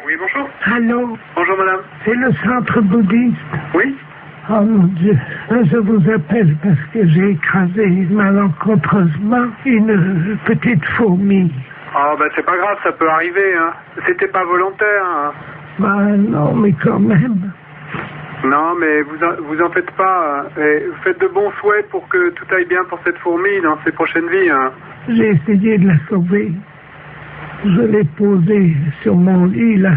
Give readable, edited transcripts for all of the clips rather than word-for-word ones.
Oui, bonjour. Allô, Bonjour, madame. c'est le centre bouddhiste. Oui. Oh mon Dieu, je vous appelle parce que j'ai écrasé malencontreusement une petite fourmi. Ah, bah, c'est pas grave, ça peut arriver, hein. C'était pas volontaire, hein. Bah non, mais quand même. Non, mais vous en faites pas. Et faites de bons souhaits pour que tout aille bien pour cette fourmi dans ses prochaines vies, hein. J'ai essayé de la sauver. Je l'ai posée sur mon lit, là,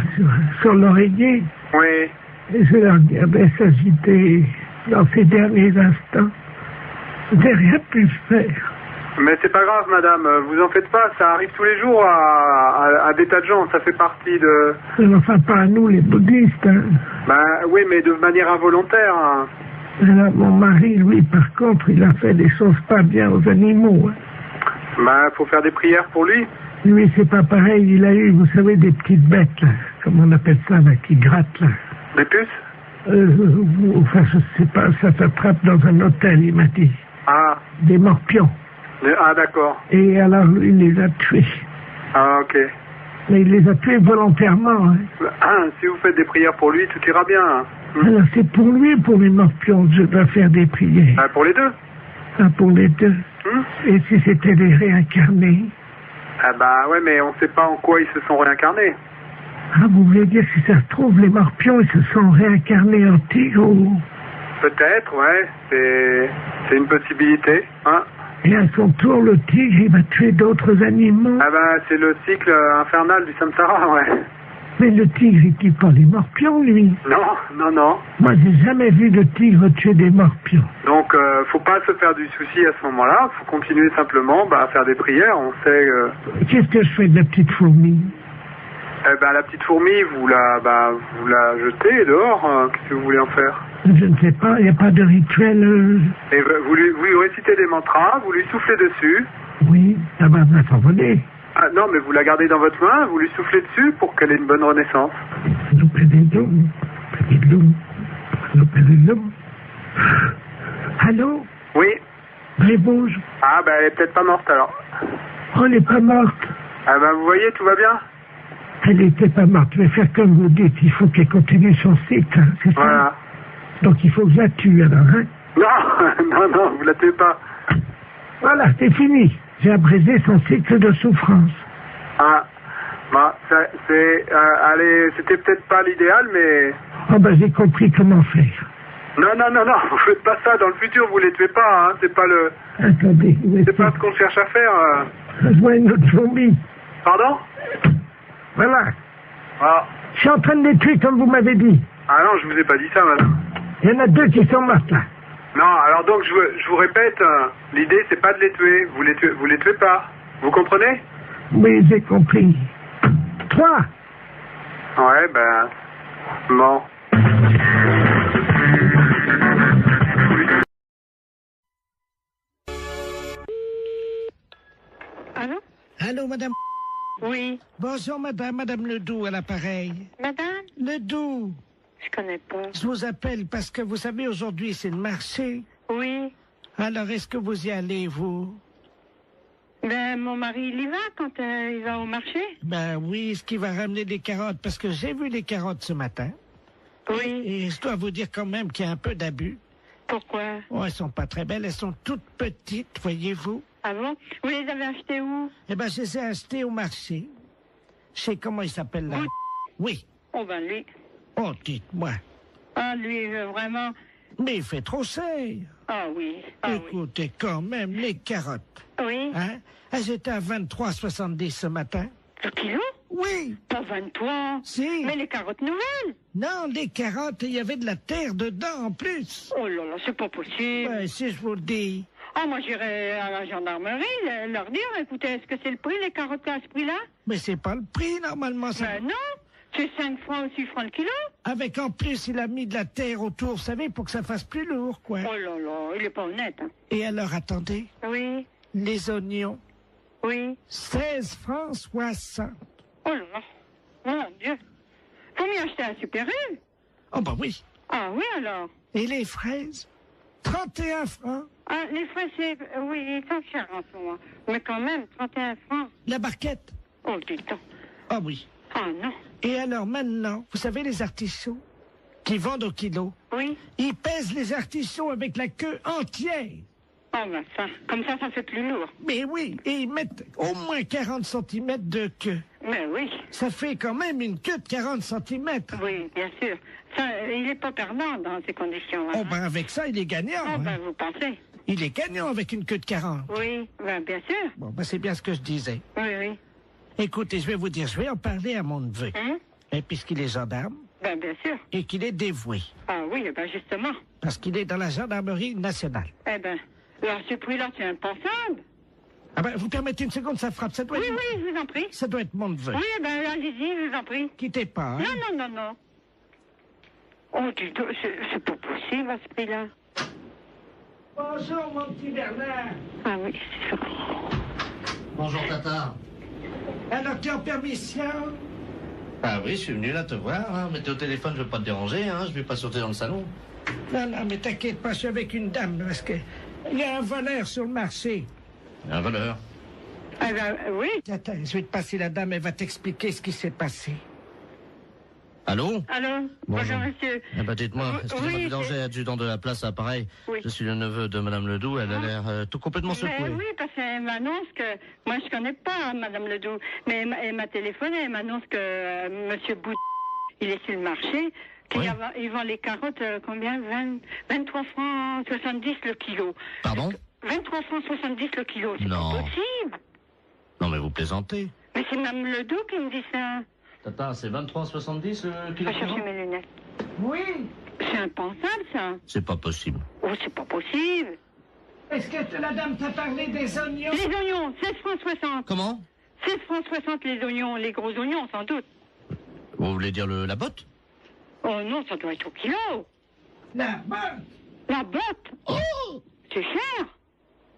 sur l'oreiller. Oui. Et je la regardais s'agiter dans ses derniers instants. Je n'ai rien pu faire. Mais c'est pas grave, madame, vous en faites pas, ça arrive tous les jours à des tas de gens, ça fait partie de... Enfin, pas à nous, les bouddhistes, hein. Bah oui, mais de manière involontaire, hein. Alors, mon mari, lui, par contre, il a fait des choses pas bien aux animaux, hein. Bah, faut faire des prières pour lui. Lui, c'est pas pareil, il a eu, vous savez, des petites bêtes, là, comme on appelle ça, là, qui grattent, là. Des puces? Enfin, je sais pas, ça s'attrape dans un hôtel, il m'a dit. Ah. Des morpions. Ah, d'accord. Et alors, lui, il les a tués. Ah, ok. Mais il les a tués volontairement, hein. Ah, si vous faites des prières pour lui, tout ira bien, hein. Alors, c'est pour lui, pour les morpions, que je dois faire des prières. Ah, pour les deux. Ah, pour les deux. Et si c'était des réincarnés? Ah bah ouais, mais on sait pas en quoi ils se sont réincarnés. Ah, vous voulez dire, si ça se trouve, les morpions, ils se sont réincarnés en tigre ou... Peut-être, ouais, c'est une possibilité, hein. Et à son tour, le tigre, il va tuer d'autres animaux. Ah bah c'est le cycle infernal du samsara, ouais. Mais le tigre, il tue pas les morpions, lui. Non, non, non. Moi, j'ai jamais vu de tigre tuer des morpions. Donc, faut pas se faire du souci à ce moment-là. Faut continuer simplement à faire des prières. On sait... Qu'est-ce que je fais de la petite fourmi? Eh ben, la petite fourmi, vous la jetez dehors. Qu'est-ce que vous voulez en faire? Je ne sais pas, il n'y a pas de rituel... Et vous lui récitez des mantras, vous lui soufflez dessus. Oui, ça va s'envoler. Ah non, mais vous la gardez dans votre main, vous lui soufflez dessus pour qu'elle ait une bonne renaissance. Allô? Oui. Bouge. Ah ben, elle est peut-être pas morte alors. Oh, elle n'est pas morte. Ah ben, vous voyez, tout va bien? Elle n'était pas morte. Je vais faire comme vous dites. Il faut qu'elle continue son cycle, hein, c'est ça? Voilà. Donc il faut que je la tue alors, hein? Non, non, vous la tuez pas. Voilà, c'est fini. J'ai abrégé son cycle de souffrance. Ah, bah, allez, c'était peut-être pas l'idéal, mais... Oh ben j'ai compris comment faire. Non, vous faites pas ça. Dans le futur, vous les tuez pas, hein. C'est pas le... Attendez, c'est pas ce qu'on cherche à faire. Je vois une autre fourmi. Pardon? Voilà. Ah. Je suis en train de les tuer comme vous m'avez dit. Ah non, je vous ai pas dit ça, madame. Il y en a deux qui sont mortes là. Non, alors donc je vous répète, l'idée c'est pas de les tuer. Vous les tuez pas. Vous comprenez? Oui, j'ai compris. 3. Ouais, ben... Bon. Allô? Allô, madame? Oui. Bonjour, madame Ledoux à l'appareil. Madame? Ledoux. Je connais pas. Je vous appelle parce que vous savez, aujourd'hui, c'est le marché. Oui. Alors, est-ce que vous y allez, vous? Ben, mon mari, il y va quand il va au marché? Ben oui, est-ce qu'il va ramener des carottes? Parce que j'ai vu les carottes ce matin. Oui. Et je dois vous dire quand même qu'il y a un peu d'abus. Pourquoi? Oh, elles sont pas très belles, elles sont toutes petites, voyez-vous. Ah bon? Vous les avez achetées où? Eh ben, je les ai achetées au marché. Je sais comment il s'appelle là. Oui. Oh ben lui. Oh, dites-moi. Ah, lui, vraiment... Mais il fait trop cher. Ah oui. Ah Écoutez, quand même, les carottes. oui. Hein? Elles étaient à 23,70 ce matin. Le kilo? Oui. Pas 23. Si. Mais les carottes nouvelles? Non, les carottes, il y avait de la terre dedans en plus. Oh là là, c'est pas possible. Ouais, si je vous le dis. Ah, moi, j'irai à la gendarmerie leur dire, écoutez, est-ce que c'est le prix, les carottes à ce prix-là? Mais c'est pas le prix, normalement. Ça... Ben non. C'est 5 francs ou 6 francs le kilo. Avec en plus, il a mis de la terre autour, vous savez, pour que ça fasse plus lourd, quoi. Oh là là, il est pas honnête. Hein. Et alors, attendez. Oui. Les oignons. Oui. 16 francs 60. Oh là là. Mon Dieu. Faut m'y acheter un Super U. Oh, bah oui. Ah oui, alors. Et les fraises? 31 francs. Ah, les fraises, c'est... Oui, ils sont chers en ce moment. Mais quand même, 31 francs. La barquette? Oh, dis donc. Ah oui. Oh non. Et alors maintenant, vous savez les artichauts qui vendent au kilo, Oui. ils pèsent les artichauts avec la queue entière. Oh, ben ça, comme ça fait plus lourd. Mais oui, et ils mettent au moins 40 cm de queue. Mais oui, Ça fait quand même une queue de 40 cm. oui, bien sûr. Ça, il n'est pas perdant dans ces conditions. Oh ben avec ça, il est gagnant. Oh, hein. ben vous pensez? Il est gagnant avec une queue de 40. Oui, ben bien sûr. Bon, ben c'est bien ce que je disais. Oui, oui. Écoutez, je vais vous dire, je vais en parler à mon neveu. Hein? Et puisqu'il est gendarme Ben bien sûr. et qu'il est dévoué. Ah oui, ben justement. Parce qu'il est dans la gendarmerie nationale. Eh ben, alors ce prix-là, c'est impensable. Ah ben, vous permettez une seconde, ça frappe. Ça doit Oui, être, oui, je vous en prie. ça doit être mon neveu. Oui, eh ben allez-y, je vous en prie. Quittez pas, hein. Non, non, non, non. Oh, dis donc, c'est pas possible à ce prix-là. Bonjour, mon petit Bernard. Ah oui, c'est ça. Bonjour Tata. Alors, tu es en permission? Ah oui, je suis venu là te voir, hein. Mais t'es au téléphone, je veux pas te déranger, hein. Je vais pas sauter dans le salon. Non, non, mais t'inquiète pas, je suis avec une dame, parce que il y a un voleur sur le marché. Un voleur. Eh ben oui. Attends, je vais te passer la dame, elle va t'expliquer ce qui s'est passé. Allô? Allô? Bonjour, monsieur. Eh ben dites-moi, excusez-moi Oui, du danger, adjudant de la place à pareil. Oui. Je suis le neveu de Madame Ledoux, elle a l'air tout complètement secouée. Mais oui, parce qu'elle m'annonce que... Moi, je connais pas Madame Ledoux, mais elle m'a téléphoné, elle m'annonce que Monsieur Bout... il est sur le marché, qu'il Oui. il vend les carottes, combien? 23 francs 70 le kilo. Pardon? 23 francs 70 le kilo, c'est Non. pas possible. Non mais vous plaisantez. Mais c'est Madame Ledoux qui me dit ça. Tata, c'est 23,70 le Je kilo vais chercher mes lunettes. Oui? C'est impensable, ça. C'est pas possible. Oh, c'est pas possible. Est-ce que la dame t'a parlé des oignons? Les oignons, 16 francs 60. Comment? 16 francs 60 les oignons, les gros oignons, sans doute. Vous voulez dire la botte? Oh non, ça doit être au kilo. La bonne! La botte, Oh! c'est cher.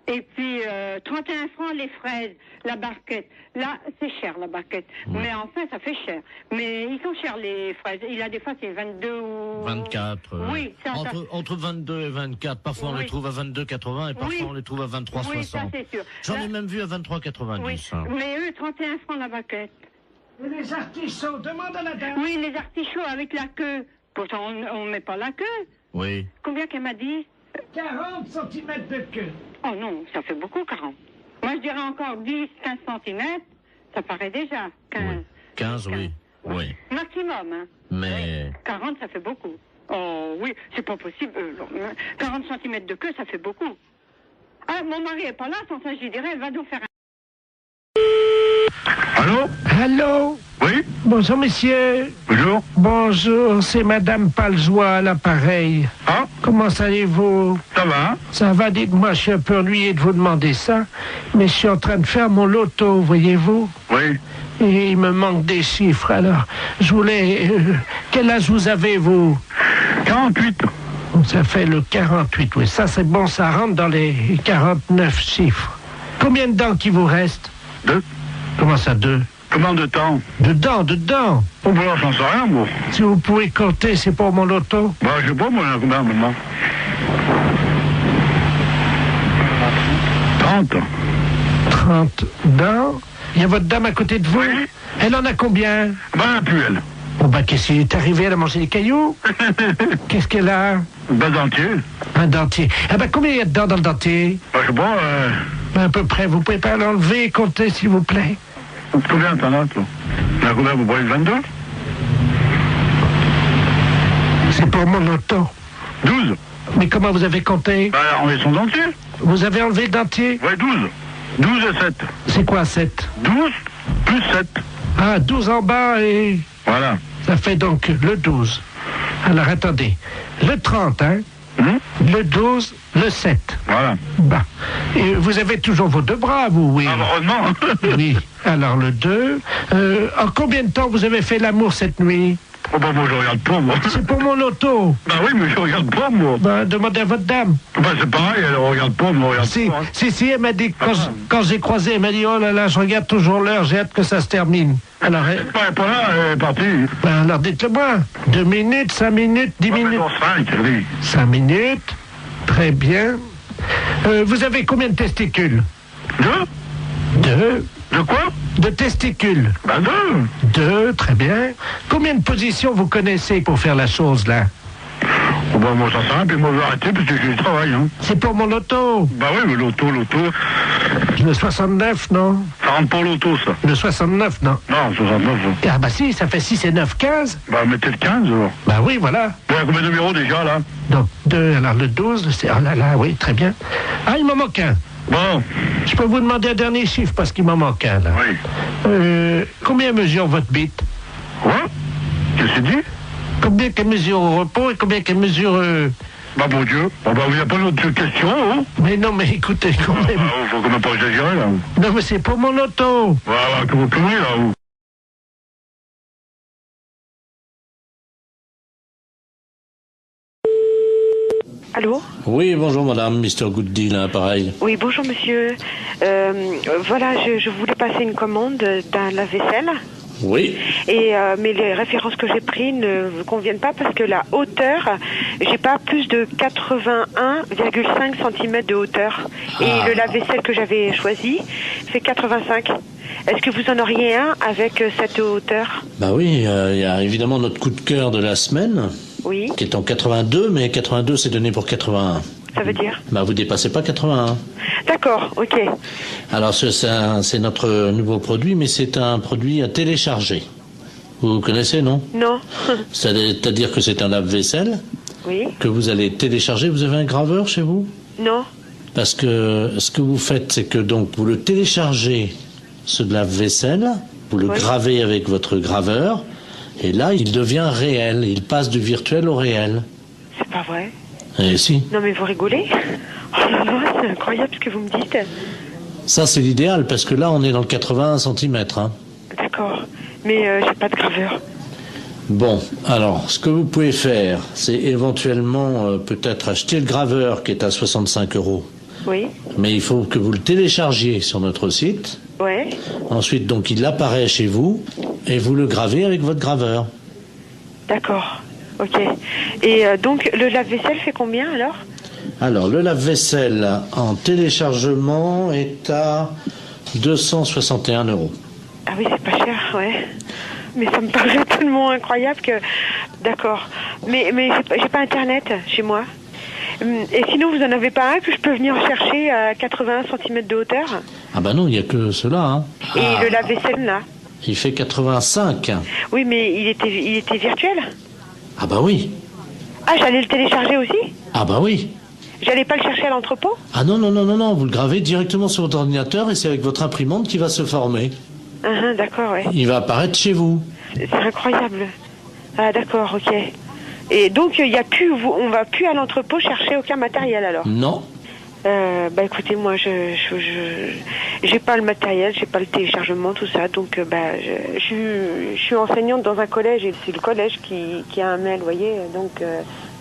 Et puis, 31 francs les fraises, la barquette. Là, c'est cher, la barquette. Mais enfin, ça fait cher. Mais ils sont chers, les fraises. Il a des fois, c'est 22 ou... 24. Oui, ça... Entre 22 et 24. Parfois on Oui. les trouve à 22,80 et parfois Oui. on les trouve à 23,60. Oui, ça, c'est sûr. J'en Là- ai même vu à 23,90. Oui, hein. mais eux, 31 francs la barquette. Et les artichauts, demande à la dame. Oui, les artichauts avec la queue. Pourtant, on ne met pas la queue. Oui. Combien qu'elle m'a dit? 40 cm de queue. Oh non, ça fait beaucoup, 40. Moi, je dirais encore 10, 15 centimètres. Ça paraît déjà. 15. Oui. 15, oui. Oui. Maximum, hein. Mais... 40, ça fait beaucoup. Oh oui, c'est pas possible. 40 centimètres de queue, ça fait beaucoup. Ah, mon mari est pas là, sans ça, je dirais, elle va nous faire un... Allô? Allô? Oui? Bonjour, messieurs. Bonjour. Bonjour, c'est Madame Paljoie à l'appareil. Ah, Comment allez-vous? ça va? Ça va, dites-moi, je suis un peu ennuyé de vous demander ça, mais je suis en train de faire mon loto, voyez-vous? Oui. Et il me manque des chiffres, alors je voulais... quel âge vous avez, vous? 48. Ça fait le 48, oui. Ça, c'est bon, ça rentre dans les 49 chiffres. Combien de dents qui vous reste? 2. Comment ça, 2? Combien de temps? Dedans. Oh, ben là, j'en sais rien, moi. Si vous pouvez compter, c'est pour mon loto. Bah, je sais pas, moi, combien maintenant? 30. 30 dents. Il y a votre dame à côté de vous? Oui. Elle en a combien? Ben, plus elle. Bon, bah, qu'est-ce qui est arrivé? Elle a mangé des cailloux? Qu'est-ce qu'elle a? Ben, dentier. Un dentier. Ah ben, combien il y a de dents dans le dentier? Ben, je sais pas, Ben, à peu près. Vous pouvez pas l'enlever et compter, s'il vous plaît? combien t'en as, toi? T'en as combien, vous voyez 22? C'est pour mon loto. 12. Mais comment vous avez compté? Ben, enlever son dentier. Vous avez enlevé le dentier? Ouais, 12. 12 et 7. C'est quoi, 7? 12 plus 7. Ah, 12 en bas et... Voilà. Ça fait donc le 12. Alors, attendez. Le 30, hein? Le 12, le 7. Voilà. Bah. Et vous avez toujours vos deux bras, vous, oui? Ah, heureusement. Oui. Alors, le 2. En combien de temps vous avez fait l'amour cette nuit? Oh, bah, moi, je regarde pas, moi. C'est pour mon loto. Bah oui, mais je regarde pas, moi. Ben, demandez à votre dame. Bah, c'est pareil, elle regarde pas, moi, regarde Si, pas. Hein. si, elle m'a dit, quand j'ai croisé, elle m'a dit, oh là là, je regarde toujours l'heure, j'ai hâte que ça se termine. Alors, Elle est pas là, elle est partie. ben, alors dites-le-moi. 2 minutes, 5 minutes, 10 minutes. 5, oui. 5 minutes. Très bien. Vous avez combien de testicules? 2 2. De quoi? De testicules? Ben 2. 2, très bien. Combien de positions vous connaissez pour faire la chose, là? Oh, ben, moi, ça sert rien, puis moi, je vais arrêter parce que j'ai du travail, hein. C'est pour mon loto. Ben oui, mais l'auto. Le 69, non? Ça rentre pas l'auto, ça. Le 69, non? Non, 69, ça. Ah bah si, ça fait 6 et 9, 15. Ben, mettez le 15, alors. Bah oui, voilà. Il y a combien de numéros, déjà, là? Donc, 2, alors le 12, c'est... Oh là là, oui, très bien. Ah, il m'en manque un. Bon. Je peux vous demander un dernier chiffre parce qu'il m'en manque un, là. Oui. Combien mesure votre bite? Quoi? Qu'est-ce que tu dis? Combien qu'elle mesure au repos et combien qu'elle mesure... Bah, bon Dieu. Bon, bah, vous n'avez pas d'autres questions, hein? Mais non, mais écoutez, quand même... Ah, faut quand même pas exagérer, là. Non, mais c'est pour mon auto. Voilà, que vous conneries, là, vous. Allô? Oui, bonjour madame, Mr. Good Deal, hein, pareil. Oui, bonjour monsieur. Voilà, je voulais passer une commande d'un lave-vaisselle. Oui. Mais les références que j'ai prises ne vous conviennent pas parce que la hauteur, j'ai pas plus de 81,5 cm de hauteur. Et le lave-vaisselle que j'avais choisi fait 85. Est-ce que vous en auriez un avec cette hauteur? Bah oui, il y a évidemment notre coup de cœur de la semaine. Oui. Qui est en 82, mais 82 c'est donné pour 81. Ça veut dire? Bah vous dépassez pas 81. D'accord, ok. Alors c'est notre nouveau produit, mais c'est un produit à télécharger. Vous connaissez, non? Non. C'est-à-dire que c'est un lave-vaisselle Oui. que vous allez télécharger. Vous avez un graveur chez vous? Non. Parce que ce que vous faites, c'est que donc vous le téléchargez, ce lave-vaisselle, vous le gravez avec votre graveur, et là, il devient réel. Il passe du virtuel au réel. C'est pas vrai. Eh si. Non mais vous rigolez? Oh là là, c'est incroyable ce que vous me dites. Ça, c'est l'idéal, parce que là, on est dans le 81 cm. Hein. D'accord. Mais j'ai pas de graveur. Bon, alors, ce que vous pouvez faire, c'est éventuellement peut-être acheter le graveur qui est à 65 €. Oui. Mais il faut que vous le téléchargiez sur notre site. Ouais. Ensuite, donc, il apparaît chez vous et vous le gravez avec votre graveur. D'accord. Ok. Et donc, le lave-vaisselle fait combien alors? Alors, le lave-vaisselle en téléchargement est à 261 €. Ah oui, c'est pas cher, ouais. Mais ça me paraît tellement incroyable que... D'accord. Mais j'ai pas Internet chez moi. Et sinon, vous en avez pas un que je peux venir chercher à 81 cm de hauteur? Ah bah non, il n'y a que cela. Hein. Et le lave-vaisselle, là? Il fait 85. Oui, mais il était virtuel? Ah bah oui. Ah, j'allais le télécharger aussi? Ah bah oui. J'allais pas le chercher à l'entrepôt? Ah non, vous le gravez directement sur votre ordinateur et c'est avec votre imprimante qui va se former. D'accord, ouais. Il va apparaître chez vous. C'est incroyable. Ah d'accord, ok. Et donc on va plus à l'entrepôt chercher aucun matériel alors? Non. Bah écoutez, moi j'ai pas le matériel, j'ai pas le téléchargement, tout ça, donc je suis enseignante dans un collège et c'est le collège qui a un mail, vous voyez, donc...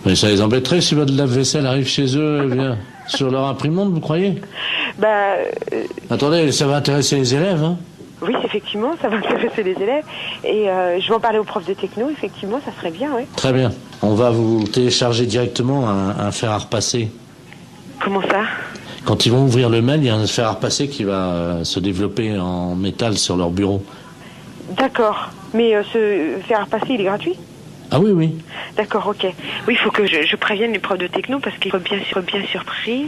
Mais ça les embêterait si votre lave-vaisselle arrive chez eux sur leur imprimante, vous croyez? Attendez, ça va intéresser les élèves, hein? Oui, effectivement, ça va intéresser les élèves. Et je vais en parler aux profs de techno, effectivement, ça serait bien, oui. Très bien. On va vous télécharger directement un fer à repasser. Comment ça? Quand ils vont ouvrir le mail, il y a un fer à repasser qui va se développer en métal sur leur bureau. D'accord. Mais ce fer à repasser, il est gratuit? Ah oui, oui. D'accord, ok. Oui, il faut que je prévienne les profs de techno parce qu'ils sont bien surpris.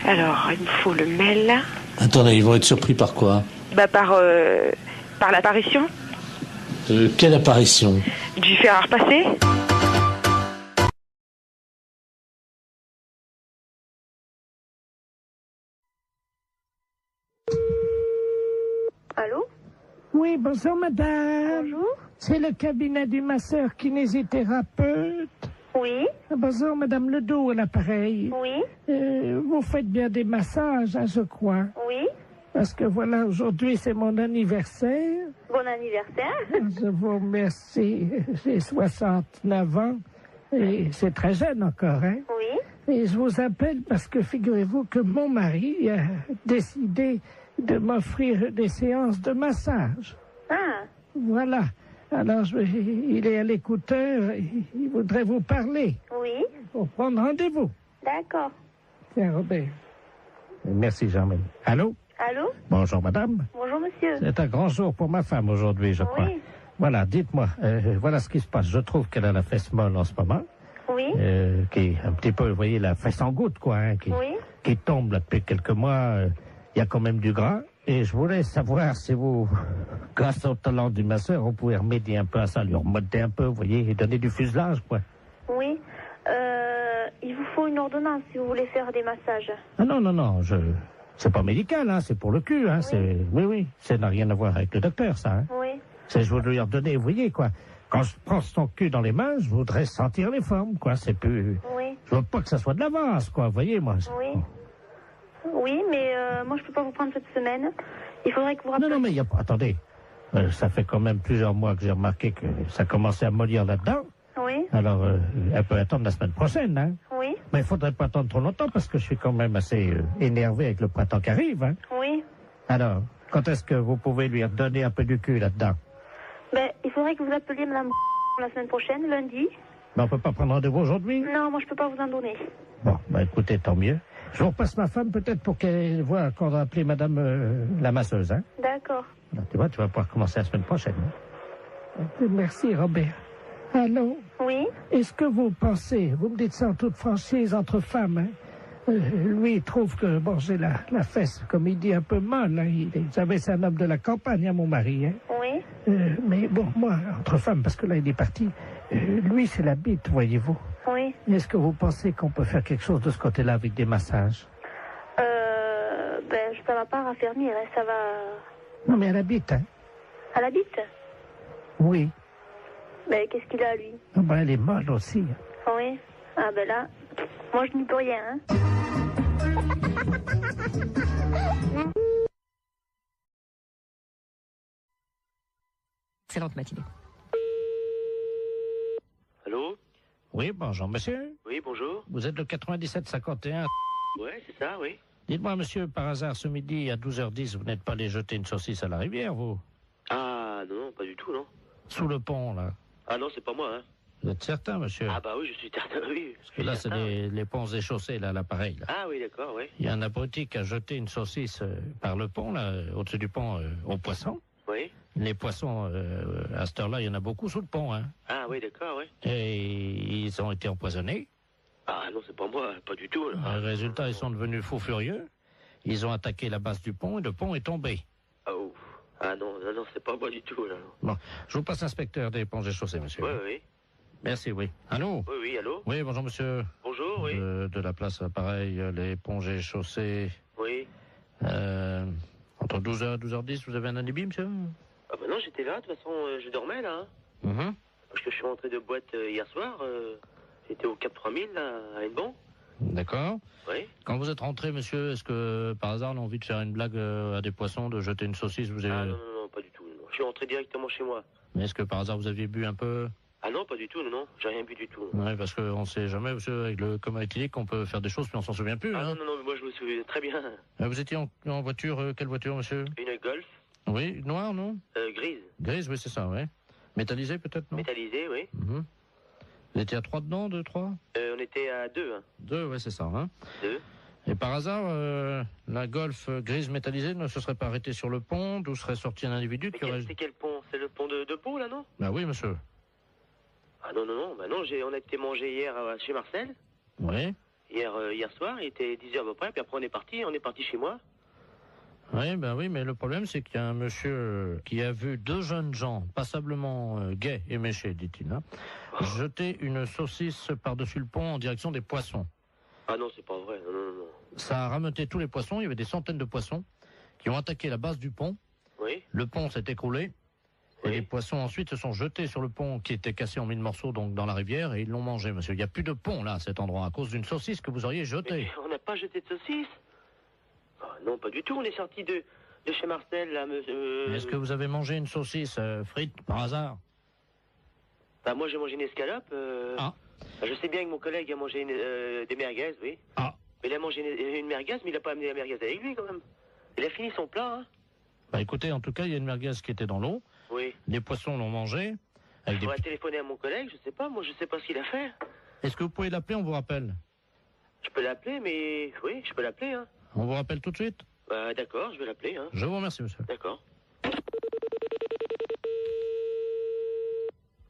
Alors, il me faut le mail. Attendez, ils vont être surpris par quoi? Par l'apparition. Quelle apparition? Du fer à repasser. Allô? Oui, bonjour madame. Bonjour. C'est le cabinet du masseur kinésithérapeute. Oui. Bonjour madame Ledoux à l'appareil. Oui. Vous faites bien des massages, hein, je crois. Oui. Parce que voilà, aujourd'hui c'est mon anniversaire. Bon anniversaire. Je vous remercie. J'ai 69 ans et c'est très jeune encore, hein? Oui. Et je vous appelle parce que figurez-vous que mon mari a décidé de m'offrir des séances de massage. Ah. Voilà. Alors, il est à l'écouteur, il voudrait vous parler. Oui. Pour prendre rendez-vous. D'accord. Tiens, Robert. Merci, Jean-Marie. Allô? Allô? Bonjour madame. Bonjour monsieur. C'est un grand jour pour ma femme aujourd'hui, je crois. Oui. Voilà, dites-moi, voilà ce qui se passe. Je trouve qu'elle a la fesse molle en ce moment. Oui. Qui est un petit peu, vous voyez, la fesse en goutte, quoi, hein, qui tombe là depuis quelques mois. Il y a quand même du gras. Et je voulais savoir si vous, grâce au talent du masseur, vous pouvez remédier un peu à ça, lui remonter un peu, vous voyez, et donner du fuselage, quoi. Oui. Il vous faut une ordonnance si vous voulez faire des massages. Ah non, c'est pas médical, hein, c'est pour le cul, hein, oui, ça n'a rien à voir avec le docteur, ça, hein. Oui. Je voudrais lui redonner, vous voyez, quoi. Quand je prends son cul dans les mains, je voudrais sentir les formes, quoi, c'est plus... Oui. Je veux pas que ça soit de l'avance, quoi, vous voyez, moi. Oui. Oui, mais moi je peux pas vous prendre cette semaine. Il faudrait que vous rappeliez... Non, mais il y a pas... Attendez, ça fait quand même plusieurs mois que j'ai remarqué que ça commençait à mollir là-dedans. Oui. Alors, elle peut attendre la semaine prochaine, hein. Oui. Mais il faudrait pas attendre trop longtemps parce que je suis quand même assez énervé avec le printemps qui arrive, hein. Oui. Alors, quand est-ce que vous pouvez lui redonner un peu du cul là-dedans? Ben, il faudrait que vous appeliez madame la semaine prochaine, lundi. Ben, on peut pas prendre rendez-vous aujourd'hui? Non, moi je peux pas vous en donner. Bon, ben écoutez, tant mieux. Je vous repasse ma femme peut-être pour qu'elle voit qu'on va appeler madame la masseuse, hein. D'accord. Alors, tu vois, tu vas pouvoir commencer la semaine prochaine. Hein? Merci, Robert. Allô? Oui. Est-ce que vous pensez, vous me dites ça en toute franchise entre femmes, hein? Lui, il trouve que, bon, j'ai la fesse, comme il dit, un peu molle, hein. Vous savez, c'est un homme de la campagne, hein, mon mari, hein. Oui. Mais bon, moi, entre femmes, parce que là, il est parti, lui, c'est la bite, voyez-vous. Oui. Est-ce que vous pensez qu'on peut faire quelque chose de ce côté-là avec des massages? Ben, ça va pas raffermir, hein, ça va... Non, mais à la bite, hein? À la bite? Oui. Ben, qu'est-ce qu'il a, lui? Ah ben, elle est molle aussi. Hein. Oui. Ah ben là, moi je n'y peux rien, hein. Excellente matinée. Allô? Oui, bonjour, monsieur. Oui, bonjour. Vous êtes le 9751. Ouais, c'est ça, oui. Dites-moi, monsieur, par hasard, ce midi, à 12h10, vous n'êtes pas allé jeter une saucisse à la rivière, vous? Ah, non, pas du tout, non. Sous le pont, là. Ah non, c'est pas moi, hein. Vous êtes certain, monsieur? Ah bah oui, je suis certain, oui. Parce que là, c'est les ponts échaussés, là, l'appareil, là. Ah oui, d'accord, oui. Il y a un abruti qui a jeté une saucisse par le pont, là, au-dessus du pont, aux poissons. Oui. Les poissons, à cette heure-là, il y en a beaucoup sous le pont, hein. Ah oui, d'accord, oui. Et ils ont été empoisonnés. Ah non, c'est pas moi, pas du tout, là. Résultat, ils sont devenus fous furieux. Ils ont attaqué la base du pont et le pont est tombé. Oh. Ah non, c'est pas moi du tout, là. Bon, je vous passe l'inspecteur des ponts et chaussées, monsieur. Oui, oui. Merci, oui. Allô? Oui, allô? Oui, bonjour, monsieur. Bonjour, oui. De la place, pareil, les ponts et chaussées. Oui. Entre 12h et 12h10, vous avez un alibi, monsieur? Ah bah non, j'étais là, de toute façon, je dormais, là. Mhm. Parce que je suis rentré de boîte hier soir. J'étais au Cap 3000, là, à Hennebon. D'accord. Oui. Quand vous êtes rentré, monsieur, est-ce que, par hasard, on a envie de faire une blague à des poissons, de jeter une saucisse, vous avez... Ah non, pas du tout, non. Je suis rentré directement chez moi. Mais est-ce que, par hasard, vous aviez bu un peu? Ah non, pas du tout, non, j'ai rien bu du tout. Oui, parce qu'on sait jamais, monsieur, avec le coma éthylique, on peut faire des choses, puis on s'en souvient plus, Ah hein. non, mais moi je me souviens très bien. Vous étiez en voiture, quelle voiture, monsieur? Une Golf. Oui, noire, non? Grise. Grise, oui, c'est ça, oui. Métallisée, peut-être, non? Métallisée, oui. Mhm. Vous étiez à 3 dedans, 2, 3? On était à 2, hein. 2, oui, c'est ça, hein. 2. Et par hasard, la Golf grise métallisée ne se serait pas arrêtée sur le pont, d'où serait sorti un individu qui aurait... C'est quel pont? C'est le pont de Pau, là, non? Bah oui, monsieur. Ah non, on a été manger hier chez Marcel. Oui. Hier soir, il était 10h à peu près, puis après on est parti chez moi. Oui, ben oui, mais le problème, c'est qu'il y a un monsieur qui a vu 2 jeunes gens, passablement gais et méchés, dit-il, hein, jeter une saucisse par-dessus le pont en direction des poissons. Ah non, c'est pas vrai, non. Ça a rameuté tous les poissons, il y avait des centaines de poissons qui ont attaqué la base du pont. Oui. Le pont s'est écroulé. Et les poissons ensuite se sont jetés sur le pont qui était cassé en 1000 morceaux donc dans la rivière et ils l'ont mangé, monsieur. Il n'y a plus de pont là à cet endroit à cause d'une saucisse que vous auriez jetée. Mais on n'a pas jeté de saucisse. Ah, non, pas du tout. On est sorti de chez Marcel là, monsieur. Est-ce que vous avez mangé une saucisse frite par hasard? Bah moi j'ai mangé une escalope. Ah. Je sais bien que mon collègue a mangé des merguez, oui. Ah. Mais il a mangé une merguez, mais il n'a pas amené la merguez avec lui quand même. Il a fini son plat, hein. Bah écoutez, en tout cas, il y a une merguez qui était dans l'eau. Oui. Les poissons l'ont mangé. Il faudrait téléphoner à mon collègue, je sais pas, moi je sais pas ce qu'il a fait. Est-ce que vous pouvez l'appeler, on vous rappelle? Je peux l'appeler, mais... Oui, je peux l'appeler, hein. On vous rappelle tout de suite? Bah, d'accord, je vais l'appeler. Hein. Je vous remercie, monsieur. D'accord.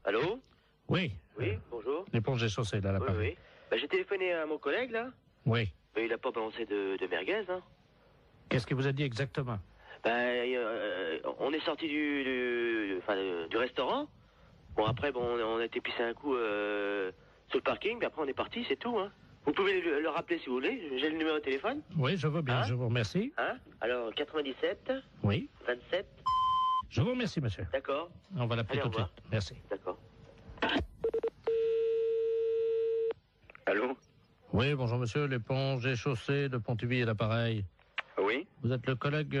Allô? Oui. Oui, bonjour. L'éponge est chaussée, là, Oui, l'appareil. oui. Bah, j'ai téléphoné à mon collègue, là. Oui. Mais il n'a pas balancé de merguez, hein. Qu'est-ce qu'il vous a dit exactement? Bah, on est sorti du restaurant. Bon, après, bon, on a été pisser un coup sur le parking, mais après, on est parti, c'est tout, hein. Vous pouvez le rappeler si vous voulez. J'ai le numéro de téléphone. Oui, je veux bien, je vous remercie. Hein? Alors, 97 Oui. 27. Je vous remercie, monsieur. D'accord. On va l'appeler tout de suite. Merci. D'accord. Allô? Oui, bonjour, monsieur. L'éponge est chaussée de Pontivy et l'appareil. Oui? Vous êtes le collègue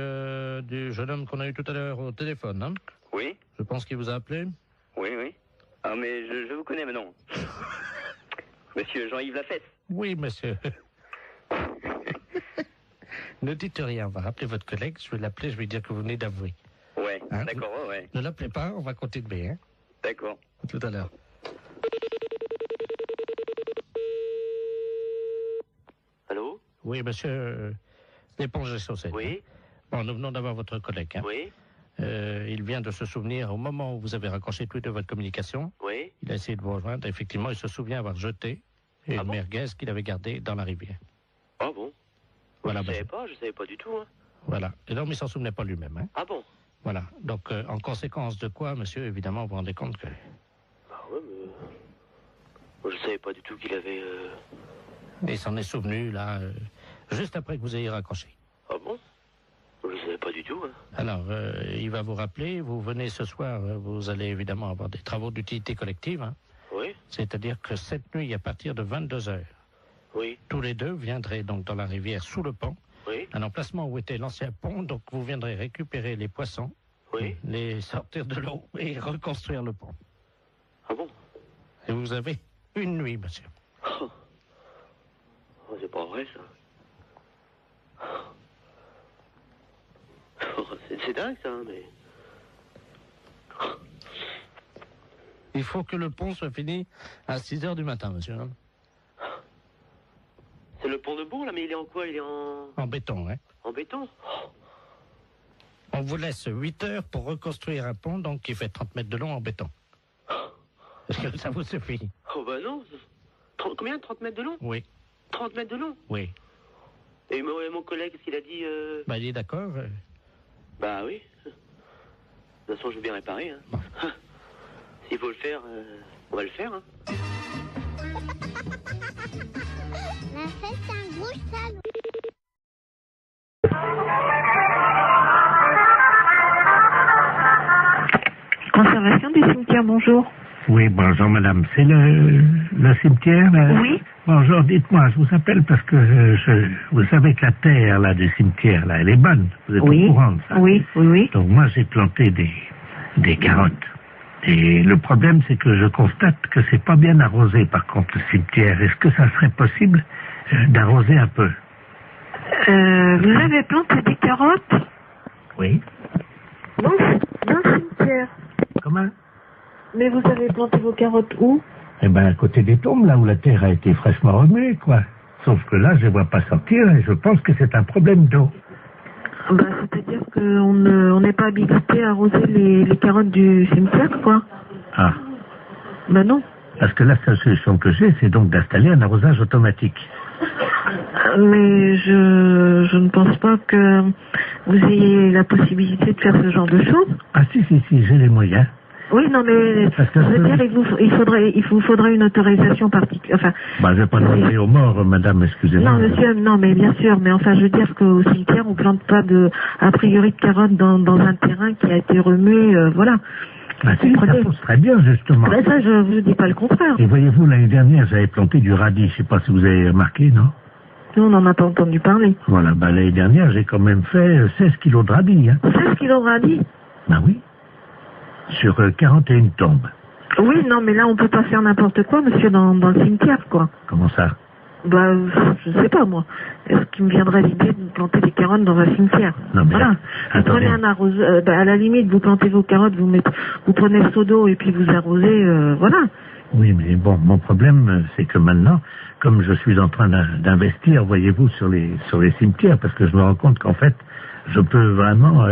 du jeune homme qu'on a eu tout à l'heure au téléphone, hein? Oui? Je pense qu'il vous a appelé. Oui, oui. Ah, mais je vous connais maintenant. Monsieur Jean-Yves Lafesse. Oui, monsieur. Ne dites rien, on va rappeler votre collègue, je vais l'appeler, je vais dire que vous venez d'avouer. Ouais, Hein? d'accord, ouais. Ne l'appelez pas, on va continuer, hein? D'accord. À tout à l'heure. Allô? Oui, monsieur, l'éponge est chaussée. Oui? Bon, nous venons d'avoir votre collègue, hein? Oui? Il vient de se souvenir, au moment où vous avez raccroché tous de votre communication, Oui? il a essayé de vous rejoindre, effectivement, il se souvient avoir jeté une bon merguez qu'il avait gardée dans la rivière. Ah bon? Voilà, je monsieur. savais pas du tout, hein. Voilà. Et donc, il ne s'en souvenait pas lui-même, hein? Ah bon? Voilà. Donc, en conséquence de quoi, monsieur, évidemment, vous vous rendez compte que... Bah ouais, mais... Moi, je savais pas du tout qu'il avait... Il s'en est souvenu, là, juste après que vous ayez raccroché. Ah bon? Je savais pas du tout, hein. Alors, il va vous rappeler, vous venez ce soir, vous allez évidemment avoir des travaux d'utilité collective, hein? Oui? C'est-à-dire que cette nuit, à partir de 22h, Oui? tous les deux viendraient donc dans la rivière sous le pont, Oui? un emplacement où était l'ancien pont, donc vous viendrez récupérer les poissons, Oui? les sortir de l'eau et reconstruire le pont. Ah bon? Et vous avez une nuit, monsieur. Oh, c'est pas vrai, ça. Oh, c'est dingue, ça, mais... Il faut que le pont soit fini à 6h du matin, monsieur. Hein? C'est le pont de Bourg, là, mais il est en quoi? Il est En béton, hein? en béton? On vous laisse 8 heures pour reconstruire un pont, donc qui fait 30 mètres de long en béton. Est-ce que ça vous suffit? Oh, bah non. Combien? 30 mètres de long? Oui. 30 mètres de long? Oui. Et mon collègue, qu'est-ce qu'il a dit? Bah, il est d'accord. Bah oui. De toute façon, je veux bien réparer. Hein. Bon. S'il faut le faire, on va le faire. Hein. La fête, c'est un gros salon. Conservation du cimetière, bonjour. Oui, bonjour madame. C'est le cimetière là? Oui. Bonjour, dites-moi, je vous appelle parce que vous savez que la terre là du cimetière là, elle est bonne. Vous êtes au courant de ça? Oui, oui, oui. Donc moi j'ai planté des carottes. Et le problème c'est que je constate que c'est pas bien arrosé par contre le cimetière. Est-ce que ça serait possible d'arroser un peu? Vous avez planté des carottes Oui. dans le cimetière. Comment? Mais vous avez planté vos carottes où? Eh ben à côté des tombes, là où la terre a été fraîchement remuée, quoi. Sauf que là, je ne vois pas sortir et je pense que c'est un problème d'eau. Bah, c'est-à-dire qu'on n'est pas habilité à arroser les carottes du cimetière, quoi. Ah. Bah non. Parce que la seule solution que j'ai, c'est donc d'installer un arrosage automatique. Mais je ne pense pas que vous ayez la possibilité de faire ce genre de choses. Ah si, j'ai les moyens. Oui, non, mais je veux dire, il vous faudrait une autorisation particulière. Enfin, bah, je vais pas demander aux morts, madame, excusez-moi. Non, monsieur, non, mais bien sûr, mais enfin, je veux dire qu'au cimetière, on plante pas a priori de carottes dans un terrain qui a été remué, voilà. Ah si, ça pousse très bien, justement. Ben ça, je vous dis pas le contraire. Et voyez-vous, l'année dernière, j'avais planté du radis, je sais pas si vous avez remarqué, non? Nous, on n'en a pas entendu parler. Voilà, bah, l'année dernière, j'ai quand même fait 16 kilos de radis, hein. 16 kilos de radis? Bah oui. Sur 41 tombes. Oui, non, mais là, on peut pas faire n'importe quoi, monsieur, dans le cimetière, quoi. Comment ça? Bah, je sais pas, moi. Est-ce qu'il me viendrait l'idée de planter des carottes dans un cimetière? Non, mais voilà. Vous attendez. prenez un arroseur, à la limite, vous plantez vos carottes, vous prenez le seau d'eau et puis vous arrosez, voilà. Oui, mais bon, mon problème, c'est que maintenant, comme je suis en train d'investir, voyez-vous, sur les cimetières, parce que je me rends compte qu'en fait, je peux vraiment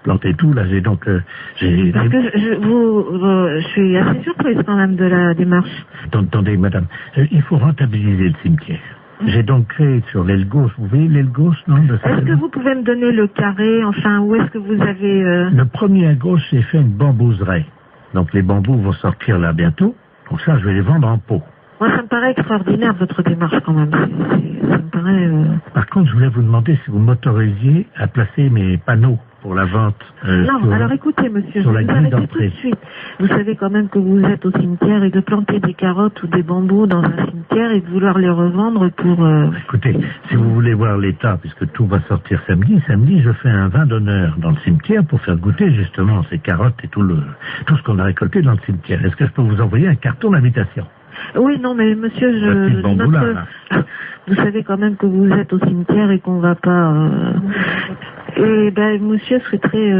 planter tout. Là, j'ai donc... Parce que je suis assez surprise quand même de la démarche. Attendez, madame, il faut rentabiliser le cimetière. J'ai donc créé sur l'aile gauche, vous voyez l'aile gauche, non? Est-ce que vous pouvez me donner le carré, enfin, où est-ce que vous avez... Le premier à gauche, j'ai fait une bambouseraie. Donc les bambous vont sortir là bientôt. Donc ça, je vais les vendre en pot. Moi, ça me paraît extraordinaire, votre démarche, quand même. Ça me paraît... Par contre, je voulais vous demander si vous m'autorisiez à placer mes panneaux pour la vente. Non, alors écoutez, monsieur, je sur vais la vous grille arrêter tout de d'entrée. suite. Vous savez quand même que vous êtes au cimetière et de planter des carottes ou des bambous dans un cimetière et de vouloir les revendre pour... Écoutez, si vous voulez voir l'état, puisque tout va sortir samedi, je fais un vin d'honneur dans le cimetière pour faire goûter justement ces carottes et tout ce qu'on a récolté dans le cimetière. Est-ce que je peux vous envoyer un carton d'invitation? Oui, non, mais monsieur, vous savez quand même que vous êtes au cimetière et qu'on va pas... Et ben, monsieur serait très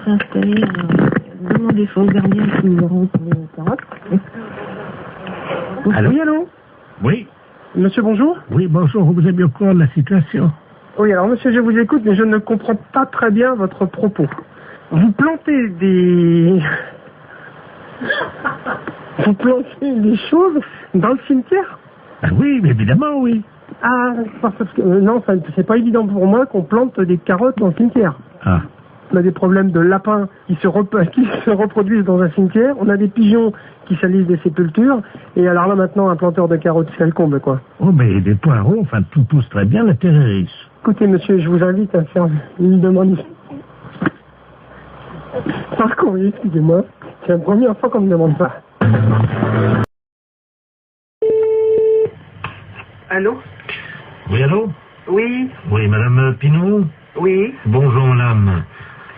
installé. Demandez au gardien qui lui rend les carottes. Allô? Oui, allô? Oui. Monsieur, bonjour? Oui, bonjour, vous êtes bien au courant de la situation? Oui, alors monsieur, je vous écoute, mais je ne comprends pas très bien votre propos. Vous plantez des... Vous plantez des choses dans le cimetière? Ah oui, mais évidemment, oui. Ah, parce que non, c'est pas évident pour moi qu'on plante des carottes dans le cimetière. Ah. On a des problèmes de lapins qui se reproduisent dans un cimetière. On a des pigeons qui salissent des sépultures. Et alors là, maintenant, un planteur de carottes, c'est le comble, quoi. Oh, mais des poireaux, enfin, tout pousse très bien, la terre est riche. Écoutez, monsieur, je vous invite à faire une demande. Par courrier, excusez-moi. C'est la première fois qu'on me demande ça. Allô? Oui, allô? Oui? Oui, madame Pinot? Oui? Bonjour, madame.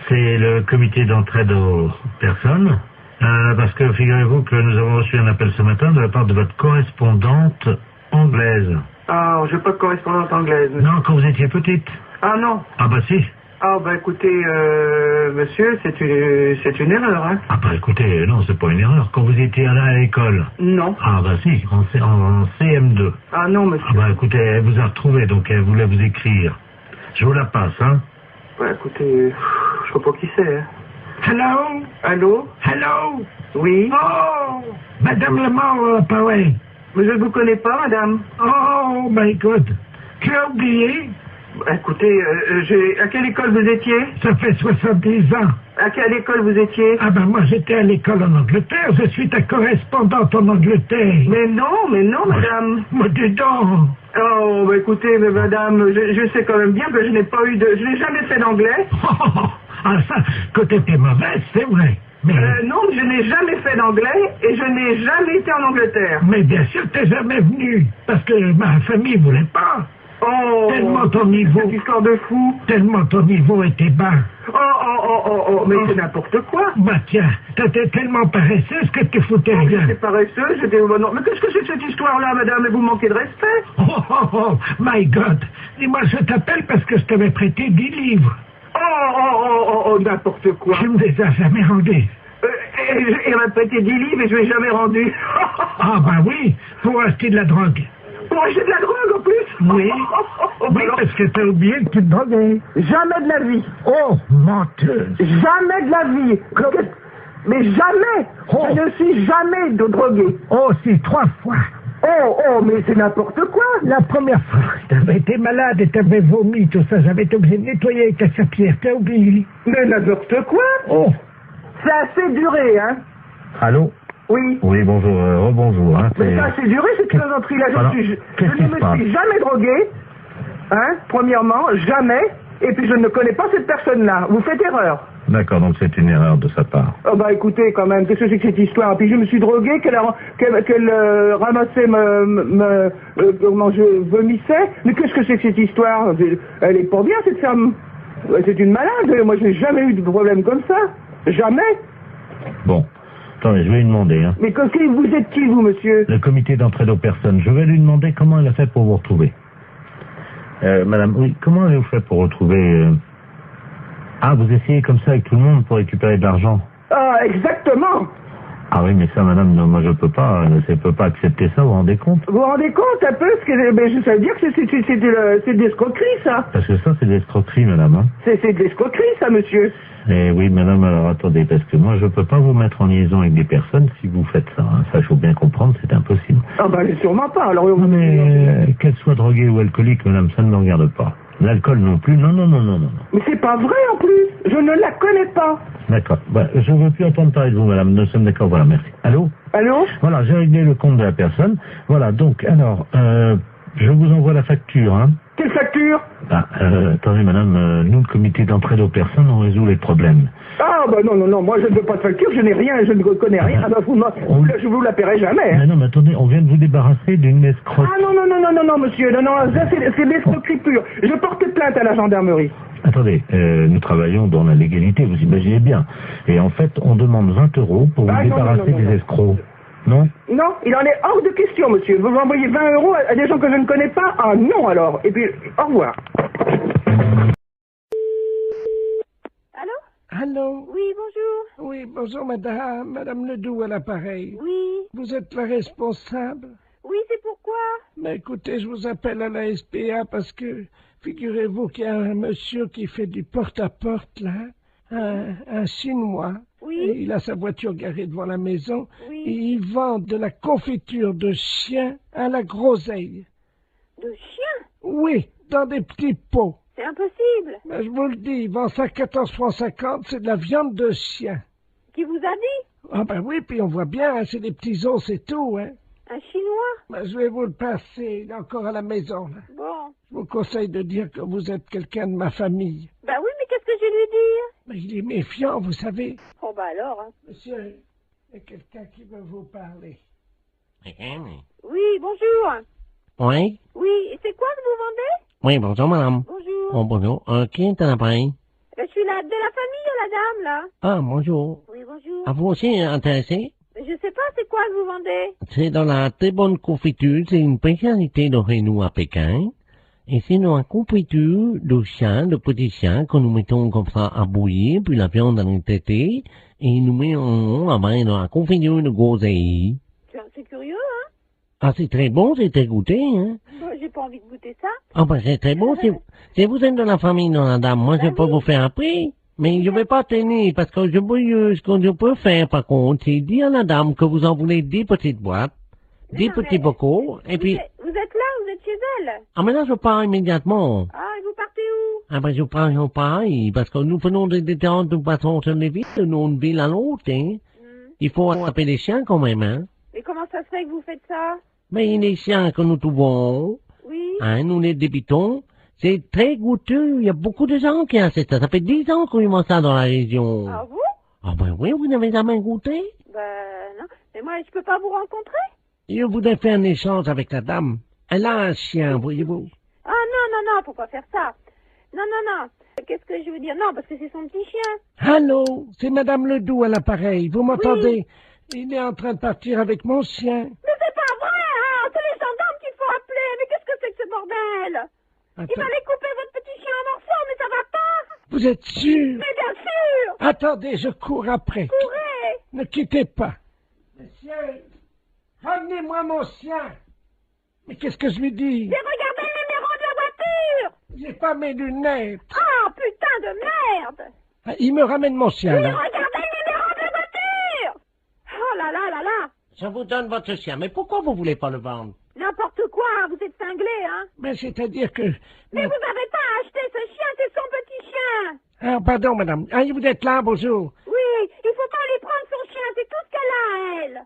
C'est le comité d'entraide aux personnes. Parce que figurez-vous que nous avons reçu un appel ce matin de la part de votre correspondante anglaise. Ah, j'ai pas de correspondante anglaise. Non, quand vous étiez petite. Ah non? Ah bah si. Ah bah écoutez, monsieur, c'est une erreur, hein? Ah bah écoutez, non, c'est pas une erreur. Quand vous étiez là à l'école. Non. Ah bah si, en CM2. Ah non, monsieur. Ah bah écoutez, elle vous a retrouvé, donc elle voulait vous écrire. Je vous la passe, hein? Bah écoutez, je sais pas qui c'est, hein? Hello? Allô? Hello? Oui? Oh! Madame Lamar, pareil. Mais je ne vous connais pas, madame. Oh my God. Tu as oublié? Bah, écoutez, à quelle école vous étiez? Ça fait 70 ans. À quelle école vous étiez? Ah ben moi j'étais à l'école en Angleterre, je suis ta correspondante en Angleterre. Mais non, madame. Mais dis donc. Oh, bah écoutez, mais madame, je sais quand même bien que je n'ai jamais fait d'anglais. Ah ça, que t'étais mauvaise, c'est vrai. Mais... non, je n'ai jamais fait d'anglais et je n'ai jamais été en Angleterre. Mais bien sûr t'es jamais venu, parce que ma famille voulait pas. Oh, tellement ton niveau, cette histoire de fou. Tellement ton niveau était bas. Mais c'est n'importe quoi. Bah tiens, t'étais tellement paresseuse que tu foutais rien. J'étais paresseuse, non. Mais qu'est-ce que c'est que cette histoire-là, madame? Vous manquez de respect. Oh, my God. Dis-moi, je t'appelle parce que je t'avais prêté 10 livres. N'importe quoi. Tu me les as jamais rendus. Il m'a prêté 10 livres et je ne l'ai jamais rendu. Ah bah oui, pour acheter de la drogue. Pour acheter de la drogue en plus? Oui. Oui, parce que t'as oublié que tu te droguais. Jamais de la vie. Oh, menteuse. Jamais de la vie. Mais jamais. Oh. Je ne suis jamais drogué. Oh, si, 3 fois. Mais c'est n'importe quoi. La première fois, t'avais été malade et t'avais vomi, tout ça. J'avais été obligé de nettoyer avec ta serpillère. T'as oublié. Mais n'importe quoi. Oh. C'est assez duré, hein. Allô? Oui. Oui, bonjour, rebonjour. Hein, mais ça a assez duré, cette plaisanterie-là. Je ne me suis jamais drogué, hein, premièrement, jamais, et puis je ne connais pas cette personne-là. Vous faites erreur. D'accord, donc c'est une erreur de sa part. Oh bah écoutez, quand même, qu'est-ce que c'est que cette histoire? Puis je me suis drogué, qu'elle ramassait comment je vomissais. Mais qu'est-ce que c'est que cette histoire? Elle est pas bien, cette femme. C'est une malade. Moi, je n'ai jamais eu de problème comme ça. Jamais. Bon. Attendez, je vais lui demander. Hein. Mais vous êtes qui, vous, monsieur? Le comité d'entraide aux personnes. Je vais lui demander comment elle a fait pour vous retrouver. Madame, oui, comment avez-vous fait pour retrouver... Ah, vous essayez comme ça avec tout le monde pour récupérer de l'argent? Ah, exactement. Ah oui, mais ça, madame, non, moi je peux pas accepter ça, vous vous rendez compte? Vous vous rendez compte un peu ça veut dire que c'est de l'escroquerie, ça. Parce que ça, c'est de l'escroquerie, madame. Hein. C'est de l'escroquerie, ça, monsieur. Eh oui, madame, alors attendez, parce que moi je peux pas vous mettre en liaison avec des personnes si vous faites ça. Hein. Ça, il faut bien comprendre, c'est impossible. Ah ben, sûrement pas. Alors, non, mais qu'elle soit droguée ou alcoolique, madame, ça ne me regarde pas. L'alcool non plus, non. Mais c'est pas vrai, en plus. Je ne la connais pas. D'accord. Bah, je ne veux plus entendre parler de vous, madame. Nous sommes d'accord. Voilà, merci. Allô? Allô? Voilà, j'ai réglé le compte de la personne. Voilà, donc, alors, je vous envoie la facture, hein. Quelle facture? Attendez, madame, nous, le comité d'entraide aux personnes, on résout les problèmes. Ah, bah non, moi je ne veux pas de facture, je n'ai rien, je ne connais rien. Ah, bah, je vous la paierai jamais. Hein. Mais non, mais attendez, on vient de vous débarrasser d'une escroque. Ah non, monsieur, non, ça c'est de l'escroquerie pure. Je porte plainte à la gendarmerie. Attendez, nous travaillons dans la légalité, vous imaginez bien. Et en fait, on demande 20 € pour vous débarrasser des escrocs. Non? Non, il en est hors de question, monsieur. Vous m'envoyez 20 € à des gens que je ne connais pas? Ah non, alors. Et puis, au revoir. Allô? Allô? Oui, bonjour. Oui, bonjour, madame. Madame Ledoux à l'appareil. Oui. Vous êtes la responsable? Oui, c'est pourquoi? Mais écoutez, je vous appelle à la SPA parce que, figurez-vous qu'il y a un monsieur qui fait du porte-à-porte, là. Un Chinois. Oui. Et il a sa voiture garée devant la maison. Oui. Et il vend de la confiture de chien à la groseille. De chien? Oui, dans des petits pots. C'est impossible. Mais je vous le dis, il vend ça 14,50 francs, c'est de la viande de chien. Qui vous a dit? Ah ben oui, puis on voit bien, hein, c'est des petits os, c'est tout, hein. Un Chinois? Ben, je vais vous le passer, il est encore à la maison, là. Bon. Je vous conseille de dire que vous êtes quelqu'un de ma famille. Ben oui, mais qu'est-ce que je vais lui dire? Ben, il est méfiant, vous savez. Oh ben alors, hein. Monsieur, il y a quelqu'un qui veut vous parler. Oui, bonjour. Oui? Oui, et c'est quoi que vous vendez? Oui, bonjour, madame. Bonjour. Oh, bonjour. Qui est à l'appareil? Je suis de la famille, la dame, là. Ah, bonjour. Oui, bonjour. Ah, vous aussi intéressé? Je sais pas, c'est quoi que vous vendez? C'est dans la très bonne confiture. C'est une spécialité de Renault à Pékin. Et c'est dans la confiture de chien, de petits chiens, que nous mettons comme ça à bouillir, puis la viande dans les tétés, et nous mettons là-bas dans la confiture de groseille. C'est curieux, hein? Ah, c'est très bon, c'est très goûté, hein? Bon, j'ai pas envie de goûter ça. Ah, ben, c'est très bon. Si vous êtes de la famille de la dame, moi, je peux vous faire un prix. Mais je vais pas tenir, parce que ce que je peux faire, par contre, c'est dire à la dame que vous en voulez 10 petites boîtes, 10 petits bocaux, et puis... Vous êtes là, vous êtes chez elle? Ah, mais là, je pars immédiatement. Ah, et vous partez où? Ah, ben, je pars pareil, parce que nous faisons des détentes, nous passons sur les villes, de une ville à l'autre, hein. Il faut appeler les chiens, quand même, hein. Mais comment ça se fait que vous faites ça? Mais les chiens que nous trouvons, oui. Hein, nous les débitons, c'est très goûteux. Il y a beaucoup de gens qui achètent ça. Ça fait 10 ans qu'on mange ça dans la région. Ah, vous? Ah, ben oui, vous n'avez jamais goûté? Ben, non. Mais moi, je peux pas vous rencontrer? Je voudrais faire un échange avec la dame. Elle a un chien, voyez-vous. Ah, non, faut pas faire ça. Non. Qu'est-ce que je veux dire? Non, parce que c'est son petit chien. Allô, c'est Madame Ledoux à l'appareil. Vous m'entendez? Oui. Il est en train de partir avec mon chien. Mais c'est pas vrai, hein! C'est les gendarmes qu'il faut appeler. Mais qu'est-ce que c'est que ce bordel? Il fallait couper votre petit chien en morceaux, mais ça va pas! Vous êtes sûr? Mais bien sûr! Attendez, je cours après. Courez! Ne quittez pas. Monsieur, ramenez-moi mon chien. Mais qu'est-ce que je lui dis? J'ai regardé le numéro de la voiture! J'ai pas mes lunettes. Ah, putain de merde! Ah, il me ramène mon chien, J'ai là. regardé le numéro de la voiture! Oh là là! Je vous donne votre chien, mais pourquoi vous voulez pas le vendre? N'importe quoi, vous êtes cinglé, hein? Mais c'est-à-dire que... Mais vous n'avez pas acheté ce chien, c'est son petit chien! Ah, pardon, madame. Ah, vous êtes là, bonjour. Oui, il faut pas lui prendre son chien, c'est tout ce qu'elle a, elle!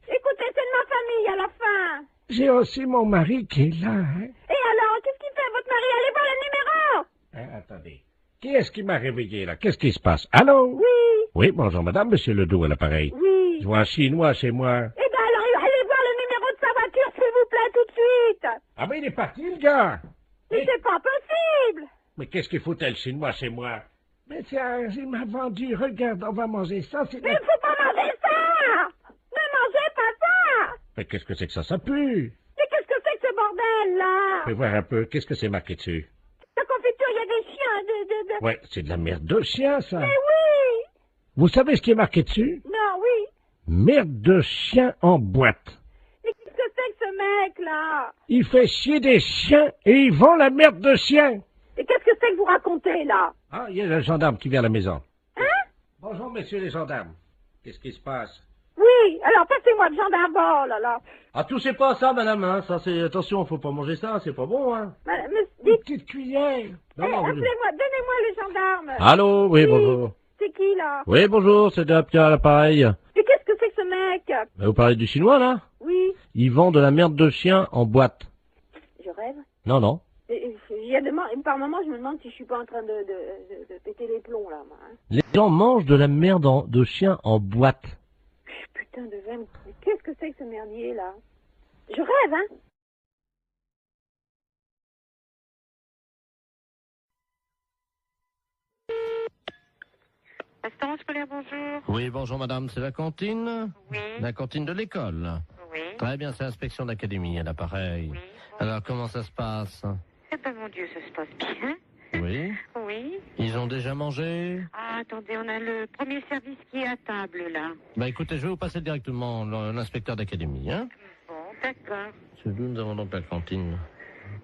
Écoutez, c'est de ma famille, à la fin! J'ai aussi mon mari qui est là, hein? Et alors, qu'est-ce qu'il fait, votre mari? Allez voir le numéro! Attendez. Qui est-ce qui m'a réveillé, là? Qu'est-ce qui se passe? Allô? Oui! Oui, bonjour, madame, monsieur Ledoux à l'appareil. Oui! Je vois un Chinois chez moi. Eh ben alors, allez voir le numéro de sa voiture, s'il vous plaît, tout de suite! Ah ben, il est parti, le gars! Mais c'est pas possible! Mais qu'est-ce qu'il foutait, le Chinois, chez moi? Mais Tiens, il m'a vendu. Regarde, on va manger ça. Mais il faut pas manger ça! Ne mangez pas ça! Mais qu'est-ce que c'est que ça pue? Mais qu'est-ce que c'est que ce bordel, là? Fais voir un peu, qu'est-ce que c'est marqué dessus? La confiture, il y a des chiens, Ouais, c'est de la merde de chien, ça. Mais oui! Vous savez ce qui est marqué dessus? Non, oui. Merde de chien en boîte. Mais qu'est-ce que c'est que ce mec-là? Il fait chier des chiens et il vend la merde de chien. Et qu'est-ce que c'est que vous racontez, là? Ah, il y a le gendarme qui vient à la maison. Hein? Bonjour, messieurs les gendarmes. Qu'est-ce qui se passe? Oui, alors passez-moi le gendarme, oh là là. Ah, touchez pas à ça, madame, hein. Ça, c'est... Attention, faut pas manger ça, c'est pas bon, hein. Madame, Une petite cuillère. Non, non, vous- appelez-moi, donnez-moi le gendarme. Allô, oui, bonjour. C'est qui, là? Oui, bonjour, c'est Pierre à l'appareil. Mais qu'est-ce que c'est que ce mec? Vous parlez du chinois, là? Oui. Ils vendent de la merde de chien en boîte. Je rêve. Non, non. Par moment, je me demande si je suis pas en train de péter les plombs, là, moi. Hein. Les gens mangent de la merde de chien en boîte. Putain de veine. Qu'est-ce que c'est que ce merdier, là? Je rêve, hein? Restaurant scolaire, bonjour. Oui, bonjour madame, c'est la cantine? Oui. La cantine de l'école? Oui. Très bien, c'est l'inspection d'académie à l'appareil. Oui. Alors, comment ça se passe? Eh ben, mon Dieu, ça se passe bien. Oui. Oui. Ils ont déjà mangé? Ah, attendez, on a le premier service qui est à table, là. Bah écoutez, je vais vous passer directement l'inspecteur d'académie, hein? Bon, d'accord. C'est d'où nous avons donc la cantine.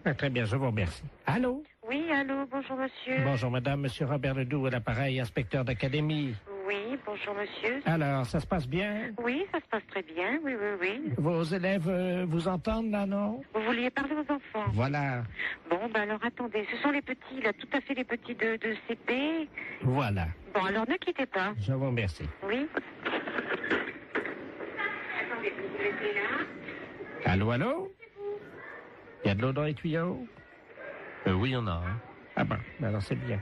Ah, très bien, je vous remercie. Allô? Oui, allô, bonjour, monsieur. Bonjour, madame, monsieur Robert Ledoux à l'appareil, inspecteur d'académie. Oui, bonjour, monsieur. Alors, ça se passe bien? Oui, ça se passe très bien, oui, oui, oui. Vos élèves vous entendent, là, non? Vous vouliez parler aux enfants? Voilà, Bon, ben alors, attendez, ce sont les petits, là, tout à fait les petits de CP. voilà. Bon, alors, ne quittez pas. Je vous remercie. Oui. Attendez, vous mettez là. Allô, allô? Il y a de l'eau dans les tuyaux? Oui, il y en a, hein. Ah ben, alors c'est bien.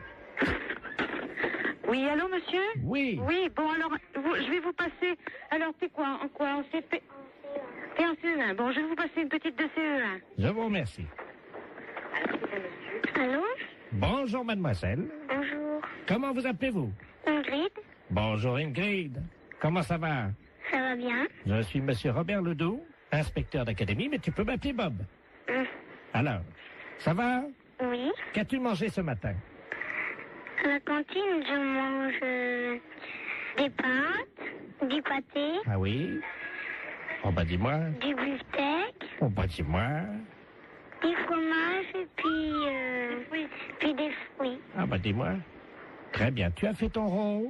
Oui, allô, monsieur? Oui. Oui, bon, alors, je vais vous passer... Alors, t'es quoi? En quoi? En CP? T'es en CE1. Bon, je vais vous passer une petite de CE1. Je vous remercie. Allô? Bonjour, mademoiselle. Bonjour. Comment vous appelez-vous? Ingrid? Bonjour, Ingrid. Comment ça va? Ça va bien? Je suis monsieur Robert Ledoux, inspecteur d'académie, mais tu peux m'appeler Bob. Alors, ça va? Oui. Qu'as-tu mangé ce matin? À la cantine, je mange des pâtes, du pâté, Ah oui? Oh bah dis-moi. du beefsteak, Oh bah dis-moi. du fromage et puis des fruits. Ah bah dis-moi. Très bien. Tu as fait ton rôle?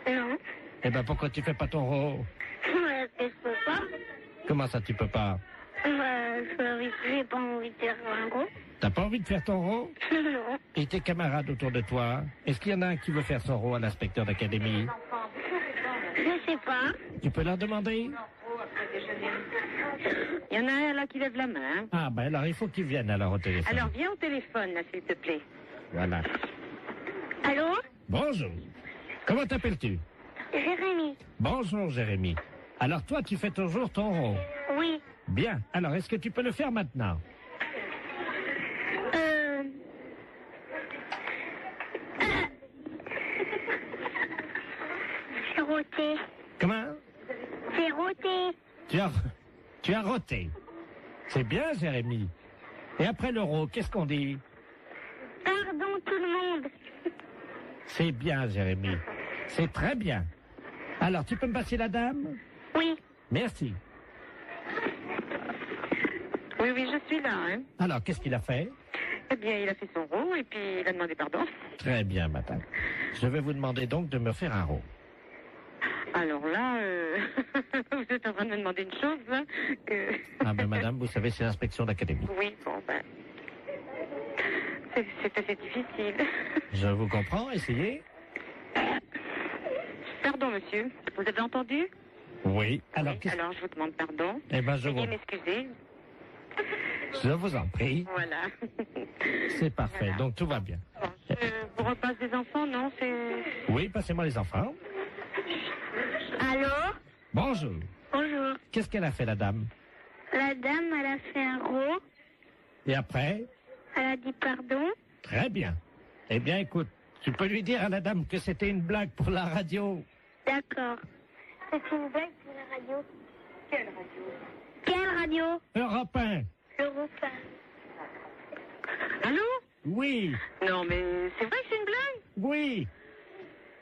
Non. Eh ben pourquoi tu fais pas ton rôle? Je peux pas. Comment ça tu peux pas? J'ai pas envie de faire un gros. T'as pas envie de faire ton rôle? Non. Et tes camarades autour de toi? Est-ce qu'il y en a un qui veut faire son rôle à l'inspecteur d'académie? Je sais pas. Tu peux leur demander? Il y en a un là qui lève la main. Hein. Ah ben alors il faut qu'ils viennent alors au téléphone. Alors, viens au téléphone, là, s'il te plaît. Voilà. Allô? Bonjour. Comment t'appelles-tu? Jérémy. Bonjour Jérémy. Alors toi tu fais toujours ton rôle? Oui. Bien. Alors est-ce que tu peux le faire maintenant? C'est roté. Comment? C'est roté. Tu as roté. C'est bien Jérémy. Et après l'euro, qu'est-ce qu'on dit? Pardon tout le monde. C'est bien Jérémy. C'est très bien. Alors tu peux me passer la dame? Oui. Merci. Oui, oui, je suis là. Hein. Alors qu'est-ce qu'il a fait? Eh bien, il a fait son rôle et puis il a demandé pardon. Très bien madame. Je vais vous demander donc de me faire un rôle. Alors là, vous êtes en train de me demander une chose, là. Ah ben madame, vous savez, c'est l'inspection d'académie. Oui, bon, ben... C'est assez difficile. Je vous comprends, essayez. Pardon, monsieur. Vous avez entendu? Oui. Alors, Alors, je vous demande pardon. Eh ben, je Veuillez vous... m'excuser. Je vous en prie. Voilà. C'est parfait, Voilà. donc tout va bien. Bon, je vous repasse des enfants, non? C'est... Oui, passez-moi les enfants. Allô? Bonjour. Bonjour. Qu'est-ce qu'elle a fait, la dame? La dame, elle a fait un rot. Et après? Elle a dit pardon. Très bien. Eh bien, écoute, Tu peux lui dire à la dame que c'était une blague pour la radio. D'accord. C'est une blague pour la radio. Quelle radio? Quelle radio? Europe 1. Europe 1. Allô? Oui. Non, mais c'est vrai que c'est une blague? Oui.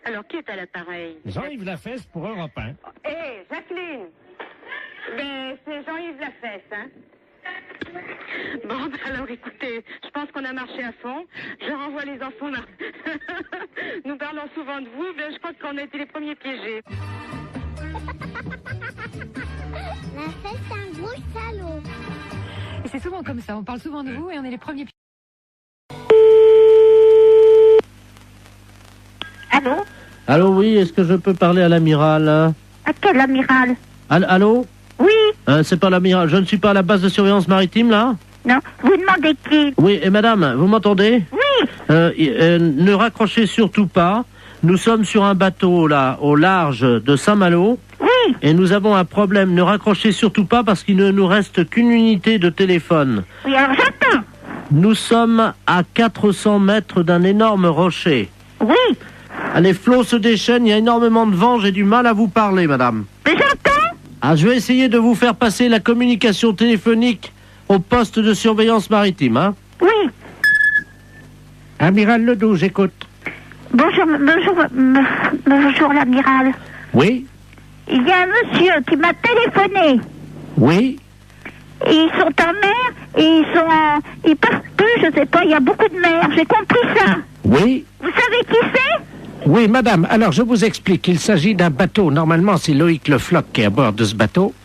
Alors, qui est à l'appareil? Jean-Yves Lafesse pour Europe 1. Hé, Jacqueline! Ben, c'est Jean-Yves Lafesse, hein? Bon, ben alors, écoutez, je pense qu'on a marché à fond. Je renvoie les enfants là. Nous parlons souvent de vous, mais je crois qu'on a été les premiers piégés. La fête, c'est un gros salaud. Et c'est souvent comme ça, on parle souvent de vous et on est les premiers. Allô? Allô, oui, est-ce que je peux parler à l'amiral? À quel amiral? Allô? Oui. C'est pas l'amiral, je ne suis pas à la base de surveillance maritime, là? Non, vous demandez qui? Oui, et madame, vous m'entendez? Oui. Ne raccrochez surtout pas. Nous sommes sur un bateau, là, au large de Saint-Malo. Oui. Et nous avons un problème. Ne raccrochez surtout pas parce qu'il ne nous reste qu'une unité de téléphone. Oui, alors j'attends. Nous sommes à 400 mètres d'un énorme rocher. Oui. Les flots se déchaînent, il y a énormément de vent, j'ai du mal à vous parler, madame. Mais j'entends. Ah, je vais essayer de vous faire passer la communication téléphonique au poste de surveillance maritime, hein? Oui. Amiral Ledoux, j'écoute. Bonjour, bonjour l'amiral. Oui. Il y a un monsieur qui m'a téléphoné. Oui. Et ils sont en mer et ils passent plus, je sais pas, il y a beaucoup de mer, j'ai compris ça. Oui. Vous savez qui c'est? Oui, madame, alors je vous explique. Il s'agit d'un bateau. Normalement, c'est Loïc Le Floch qui est à bord de ce bateau.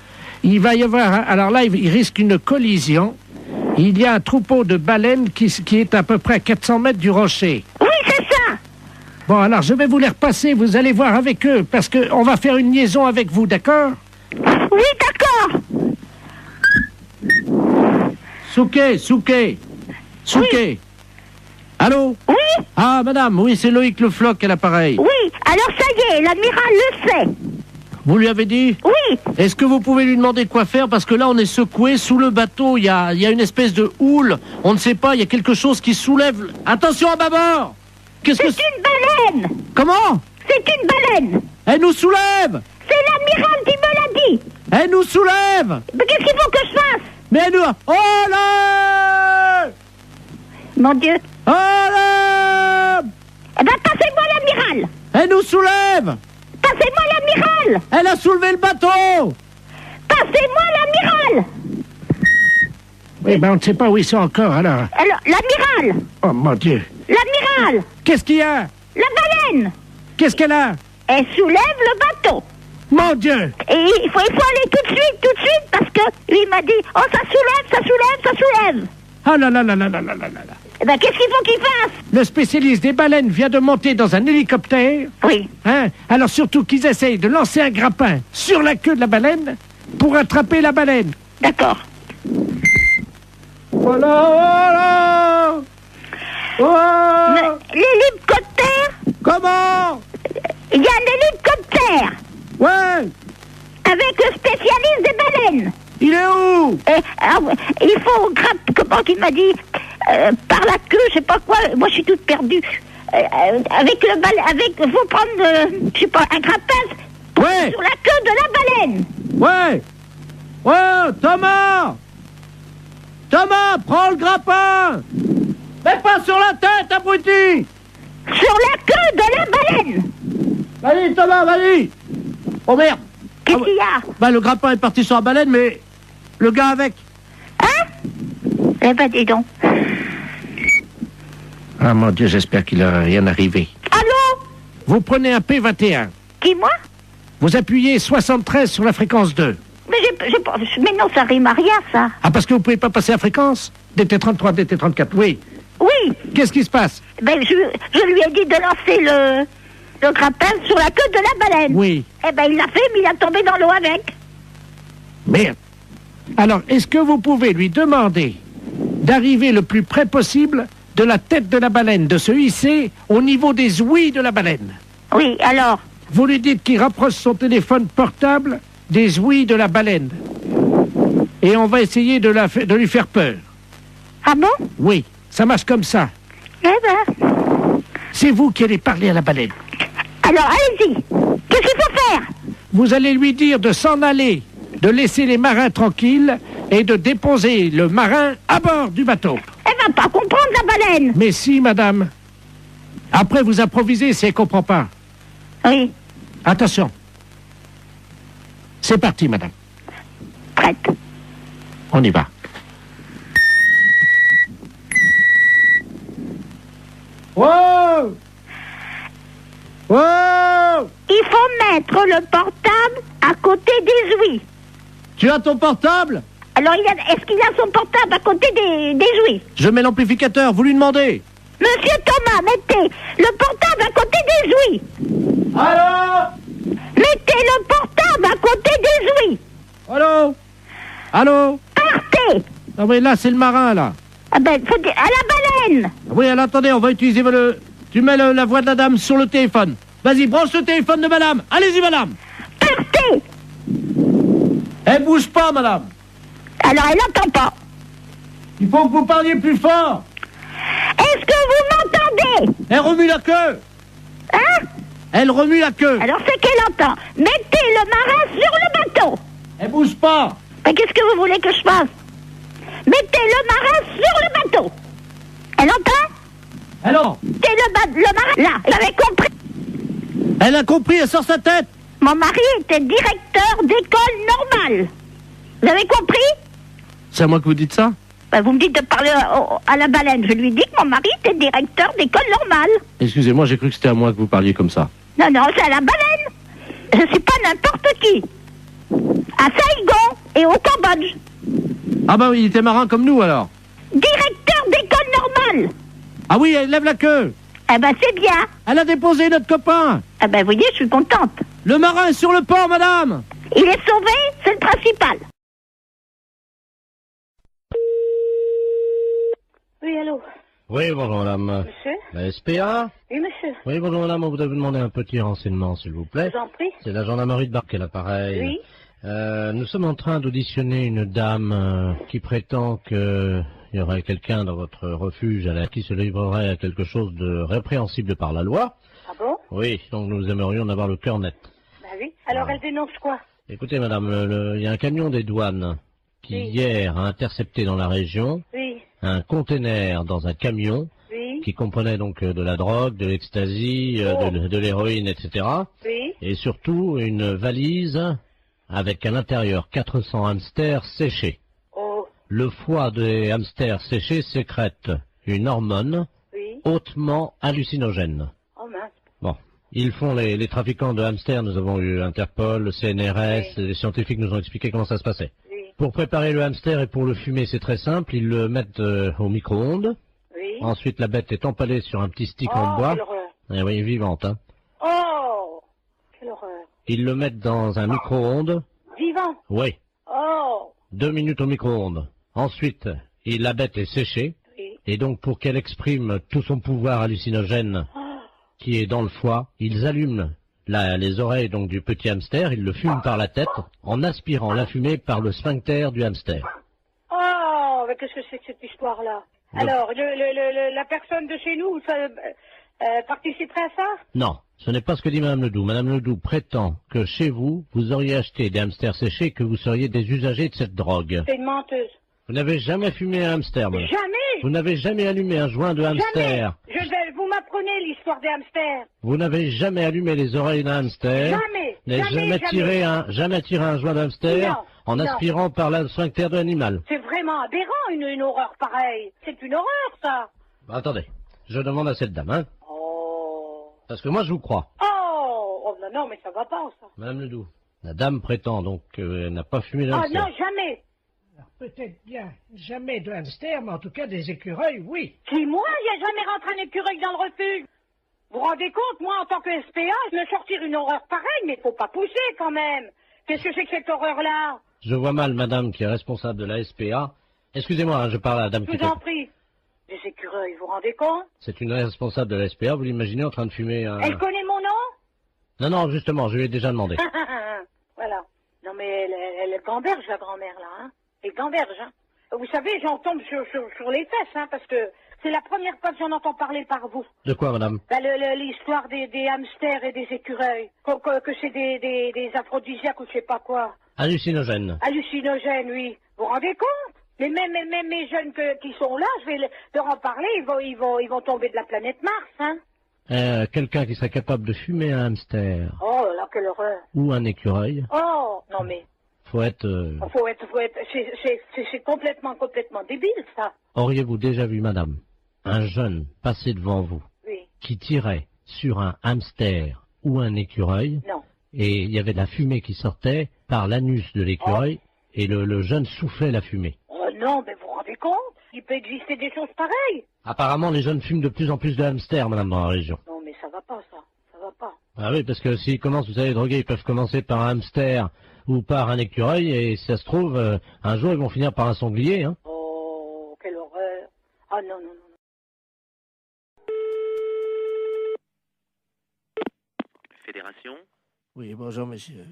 Il va y avoir... Alors là, il risque une collision. Il y a un troupeau de baleines qui est à peu près à 400 mètres du rocher. Oui, c'est ça. Bon, alors je vais vous les repasser. Vous allez voir avec eux, parce qu'on va faire une liaison avec vous, d'accord? Oui, d'accord. Souquet. Oui. Allô? Oui. Ah, madame, oui, c'est Loïc Le Floch à l'appareil. Oui, alors ça y est, l'amiral le sait. Vous lui avez dit? Oui. Est-ce que vous pouvez lui demander quoi faire? Parce que là, on est secoué sous le bateau. Il y a une espèce de houle. On ne sait pas, il y a quelque chose qui soulève. Attention à bâbord! C'est une baleine. Comment? C'est une baleine. Elle nous soulève! C'est l'amiral qui me l'a dit. Elle nous soulève! Mais qu'est-ce qu'il faut que je fasse? Mais elle nous... Oh là! Mon Dieu. Oh là! Eh ben, passez-moi l'amiral. Elle nous soulève! Passez-moi l'amiral. Elle a soulevé le bateau! Passez-moi l'amiral. Oui, ben on ne sait pas où ils sont encore, alors. Alors, l'amiral. Oh, mon Dieu. L'amiral. Qu'est-ce qu'il y a? La baleine. Qu'est-ce qu'elle a? Elle soulève le bateau. Mon Dieu. Et il faut aller tout de suite, parce que lui m'a dit, oh, ça soulève. Ah là là là là là là là là. Eh ben, qu'est-ce qu'il faut qu'il fasse? Le spécialiste des baleines vient de monter dans un hélicoptère. Oui. Hein? Alors surtout qu'ils essayent de lancer un grappin sur la queue de la baleine pour attraper la baleine. D'accord. Voilà! Oh! L'hélicoptère? Comment? Il y a un hélicoptère. Ouais! Avec le spécialiste des baleines. Il est où? Il faut comment qu'il m'a dit, par la queue, je sais pas quoi, moi je suis toute perdue. Avec faut prendre, je sais pas, un grappin ouais. Sur la queue de la baleine. Ouais! Ouais, Thomas, prends le grappin! Mais pas sur la tête, abruti! Sur la queue de la baleine! Vas-y, Thomas, vas-y! Oh merde! Qu'est-ce qu'il y a? Bah, le grappin est parti sur la baleine, mais le gars avec. Hein? Eh ben, dis donc. Ah, mon Dieu, j'espère qu'il n'aura rien arrivé. Allô? Vous prenez un P21. Qui, moi? Vous appuyez 73 sur la fréquence 2. Mais non, ça rime à rien, ça. Ah, parce que vous pouvez pas passer la fréquence? DT33, DT34, oui. Oui. Qu'est-ce qui se passe? Ben, je lui ai dit de lancer le grappin sur la queue de la baleine. Oui. Eh ben, il l'a fait, mais il a tombé dans l'eau avec. Merde. Alors, est-ce que vous pouvez lui demander d'arriver le plus près possible de la tête de la baleine, de se hisser au niveau des ouïes de la baleine? Oui, alors? Vous lui dites qu'il rapproche son téléphone portable des ouïes de la baleine. Et on va essayer de lui faire peur. Ah bon? Oui, ça marche comme ça. Eh ben... C'est vous qui allez parler à la baleine. Alors, allez-y. Qu'est-ce qu'il faut faire? Vous allez lui dire de s'en aller, de laisser les marins tranquilles et de déposer le marin à bord du bateau. Elle va pas comprendre, la baleine. Mais si, madame. Après, vous improvisez si elle comprend pas. Oui. Attention. C'est parti, madame. Prête. On y va. Wow! Wow! Il faut mettre le portable à côté des ouïes. Tu as ton portable? Alors, est-ce qu'il a son portable à côté des ouïes? Je mets l'amplificateur, vous lui demandez. Monsieur Thomas, mettez le portable à côté des ouïes. Allô? Mettez le portable à côté des ouïes. Allô? Allô? Partez. Ah oui, là, c'est le marin, là. Ah ben, faut dire, à la baleine. Oui, alors attendez, on va utiliser Tu mets la voix de la dame sur le téléphone. Vas-y, branche le téléphone de madame. Allez-y, madame. Partez. Elle bouge pas, madame. Alors, elle n'entend pas. Il faut que vous parliez plus fort. Est-ce que vous m'entendez? Elle remue la queue. Hein? Elle remue la queue. Alors, c'est qu'elle entend. Mettez le marin sur le bateau. Elle bouge pas. Mais qu'est-ce que vous voulez que je fasse? Mettez le marin sur le bateau. Elle entend? Alors? Mettez le marin là. Vous avez compris? Elle a compris, elle sort sa tête. Mon mari était directeur d'école normale. Vous avez compris? C'est à moi que vous dites ça? Ben, vous me dites de parler à la baleine. Je lui dis que mon mari était directeur d'école normale. Excusez-moi, j'ai cru que c'était à moi que vous parliez comme ça. Non, non, c'est à la baleine. Je suis pas n'importe qui. À Saigon et au Cambodge. Ah bah oui, il était marin comme nous alors. Directeur d'école normale. Ah oui, elle lève la queue. Eh ben c'est bien. Elle a déposé notre copain. Eh ben vous voyez, je suis contente. Le marin est sur le port, madame. Il est sauvé, c'est le principal. Oui, allô? Oui, bonjour madame. Monsieur? La SPA? Oui, monsieur. Oui, bonjour madame, on voudrait vous demander un petit renseignement, s'il vous plaît. Je vous en prie. C'est la gendarmerie de Barquet, l'appareil. Oui. Nous sommes en train d'auditionner une dame qui prétend qu'il y aurait quelqu'un dans votre refuge qui se livrerait à quelque chose de répréhensible par la loi. Ah bon? Oui, donc nous aimerions en avoir le cœur net. Bah oui. Alors elle dénonce quoi? Écoutez madame, il y a un camion des douanes qui hier a intercepté dans la région un conteneur dans un camion qui comprenait donc de la drogue, de l'ecstasy, de l'héroïne, etc. Et surtout une valise avec à l'intérieur 400 hamsters séchés. Le foie des hamsters séchés sécrète une hormone hautement hallucinogène. Oh mince. Bon, ils font les trafiquants de hamsters, nous avons eu Interpol, le CNRS, les scientifiques nous ont expliqué comment ça se passait. Pour préparer le hamster et pour le fumer, c'est très simple, ils le mettent au micro-ondes. Ensuite, la bête est empalée sur un petit stick en bois. Quelle horreur. Eh oui, vivante, hein. Oh, quelle horreur. Ils le mettent dans un micro-ondes. Vivant? Oui. Oh. 2 minutes au micro-ondes. Ensuite, la bête est séchée. Et donc, pour qu'elle exprime tout son pouvoir hallucinogène qui est dans le foie, ils allument les oreilles donc du petit hamster, ils le fument par la tête en aspirant la fumée par le sphincter du hamster. Oh, mais qu'est-ce que c'est que cette histoire-là? Alors, la personne de chez nous, ça, participerait à ça? Non, ce n'est pas ce que dit Madame Ledoux. Madame Ledoux prétend que chez vous, vous auriez acheté des hamsters séchés et que vous seriez des usagers de cette drogue. C'est une menteuse. Vous n'avez jamais fumé un hamster, madame. Jamais. Vous n'avez jamais allumé un joint de hamster. Jamais. Vous m'apprenez l'histoire des hamsters. Vous n'avez jamais allumé les oreilles d'un hamster. Jamais. Jamais tiré un joint de hamster en aspirant par le sphincter de l'animal. C'est vraiment aberrant, une horreur pareille. C'est une horreur, ça. Bah, attendez, je demande à cette dame, hein. Oh. Parce que moi, je vous crois. Oh, non, mais ça va pas, ça. Madame Ledoux, la dame prétend donc qu'elle n'a pas fumé le Ah hamster. non, jamais. Peut-être bien, jamais de hamster, mais en tout cas des écureuils, oui. Qui, moi, il n'y a jamais rentré un écureuil dans le refuge. Vous vous rendez compte, moi, en tant que SPA, je me sortir une horreur pareille, mais faut pas pousser, quand même. Qu'est-ce que c'est que cette horreur-là? Je vois mal madame qui est responsable de la SPA. Excusez-moi, hein, je parle à la dame Je vous en prie. Des écureuils, vous vous rendez compte? C'est une responsable de la SPA, vous l'imaginez en train de fumer un... Elle connaît mon nom? Non, justement, je lui ai déjà demandé. Voilà. Non, mais elle gamberge, la grand-mère, là, hein. Elle gamberge, hein. Vous savez, j'en tombe sur les fesses, hein, parce que C'est la première fois que j'en entends parler par vous. De quoi, madame? L'histoire des hamsters et des écureuils. Que c'est des aphrodisiaques ou je sais pas quoi. Hallucinogène. Hallucinogène, oui. Vous vous rendez compte? Mais même mes jeunes qui sont là, je vais leur en parler, ils vont tomber de la planète Mars, hein. Quelqu'un qui serait capable de fumer un hamster. Oh là là, quelle horreur. Ou un écureuil. Oh, non mais... Faut être... C'est complètement débile, ça. Auriez-vous déjà vu, madame, un jeune passer devant vous, oui, qui tirait sur un hamster ou un écureuil? Non. Et il y avait de la fumée qui sortait par l'anus de l'écureuil, et le jeune soufflait la fumée. Oh non, mais vous vous rendez compte? Il peut exister des choses pareilles. Apparemment, les jeunes fument de plus en plus de hamsters, madame, dans la région. Non, mais ça va pas, ça. Ça va pas. Ah oui, parce que s'ils commencent, vous savez, droguer, ils peuvent commencer par un hamster ou par un écureuil, et si ça se trouve, un jour, ils vont finir par un sanglier, hein. Oh, quelle horreur. Ah non, non, non. Fédération? Oui, bonjour, monsieur.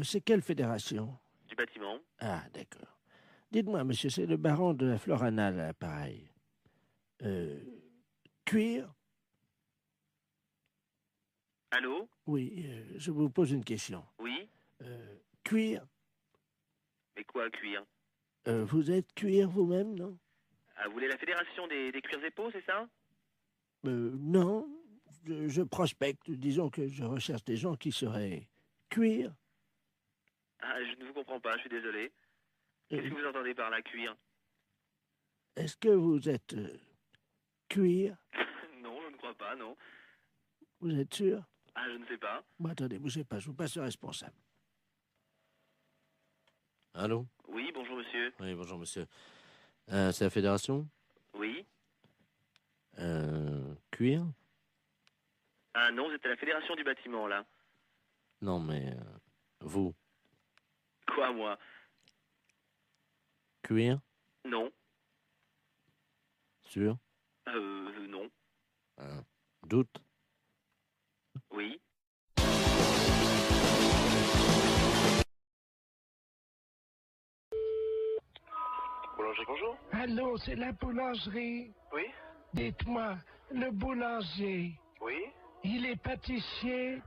C'est quelle fédération? Du bâtiment. Ah, d'accord. Dites-moi, monsieur, c'est le baron de la Floranale, à l'appareil. Cuir? Allô? Oui, je vous pose une question. Oui? Cuir? Mais quoi, cuir? Vous êtes cuir vous-même, non? Ah, vous voulez la fédération des cuirs et peaux, c'est ça? Non. Je prospecte. Disons que je recherche des gens qui seraient cuir. Ah, je ne vous comprends pas, je suis désolé. Qu'est-ce que vous entendez par là, cuir? Est-ce que vous êtes cuir? Non, je ne crois pas, non. Vous êtes sûr? Ah, je ne sais pas. Bon, attendez, bougez pas, je vous passe le responsable. Allô? Oui, bonjour monsieur. Oui, bonjour monsieur. C'est la fédération? Oui. Cuir? Ah non, vous êtes à la fédération du bâtiment, là. Non, mais vous? Quoi, moi? Cuir? Non. Sûr? Non. Doute? Oui. Boulangerie, bonjour. Allô, c'est la boulangerie. Oui. Dites-moi, le boulanger, Oui. il est pâtissier?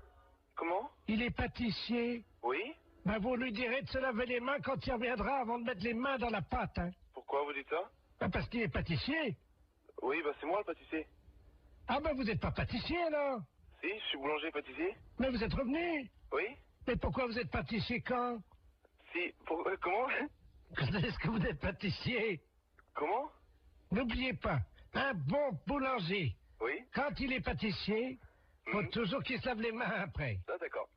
Comment? Il est pâtissier? Oui. Ben, vous lui direz de se laver les mains quand il reviendra avant de mettre les mains dans la pâte, hein. Pourquoi vous dites ça? Ben, parce qu'il est pâtissier. Oui, bah c'est moi le pâtissier. Ah ben, vous n'êtes pas pâtissier, alors? Si, je suis boulanger pâtissier. Mais vous êtes revenu? Oui. Mais pourquoi vous êtes pâtissier quand? Si, comment? Est-ce que vous êtes pâtissier? Comment? N'oubliez pas, un bon boulanger, Oui. quand il est pâtissier, faut toujours qu'il se lave les mains après. Ah, d'accord.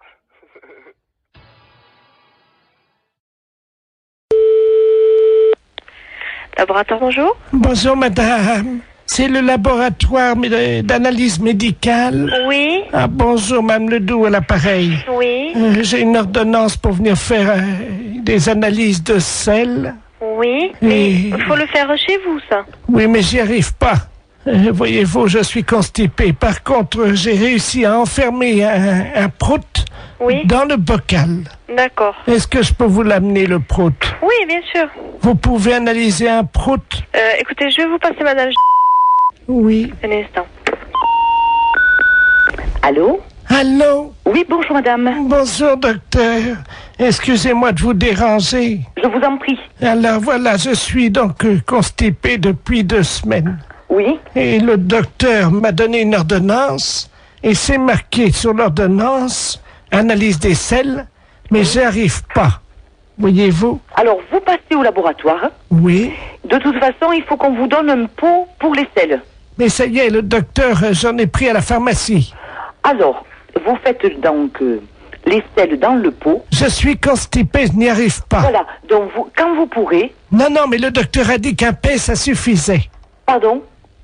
Laboratoire, bonjour. Bonjour, madame. C'est le laboratoire d'analyse médicale. Oui. Ah, bonjour, Mme Ledoux à l'appareil. Oui. J'ai une ordonnance pour venir faire des analyses de sel. Oui, mais il faut le faire chez vous, ça. Oui, mais j'y arrive pas. Voyez-vous, je suis constipé. Par contre, j'ai réussi à enfermer un prout dans le bocal. D'accord. Est-ce que je peux vous l'amener, le prout? Oui, bien sûr. Vous pouvez analyser un prout? Écoutez, je vais vous passer madame. Oui. Un instant. Allô? Allô? Oui, bonjour madame. Bonjour docteur. Excusez-moi de vous déranger. Je vous en prie. Alors voilà, je suis donc constipé depuis 2 semaines. Oui. Et le docteur m'a donné une ordonnance et c'est marqué sur l'ordonnance analyse des selles, mais j'y arrive pas. Voyez-vous? Alors, vous passez au laboratoire. Oui. De toute façon, il faut qu'on vous donne un pot pour les selles. Mais ça y est, le docteur, j'en ai pris à la pharmacie. Alors, vous faites donc les selles dans le pot. Je suis constipé, je n'y arrive pas. Voilà, donc quand vous pourrez... Non, mais le docteur a dit qu'un paix, ça suffisait. Pardon?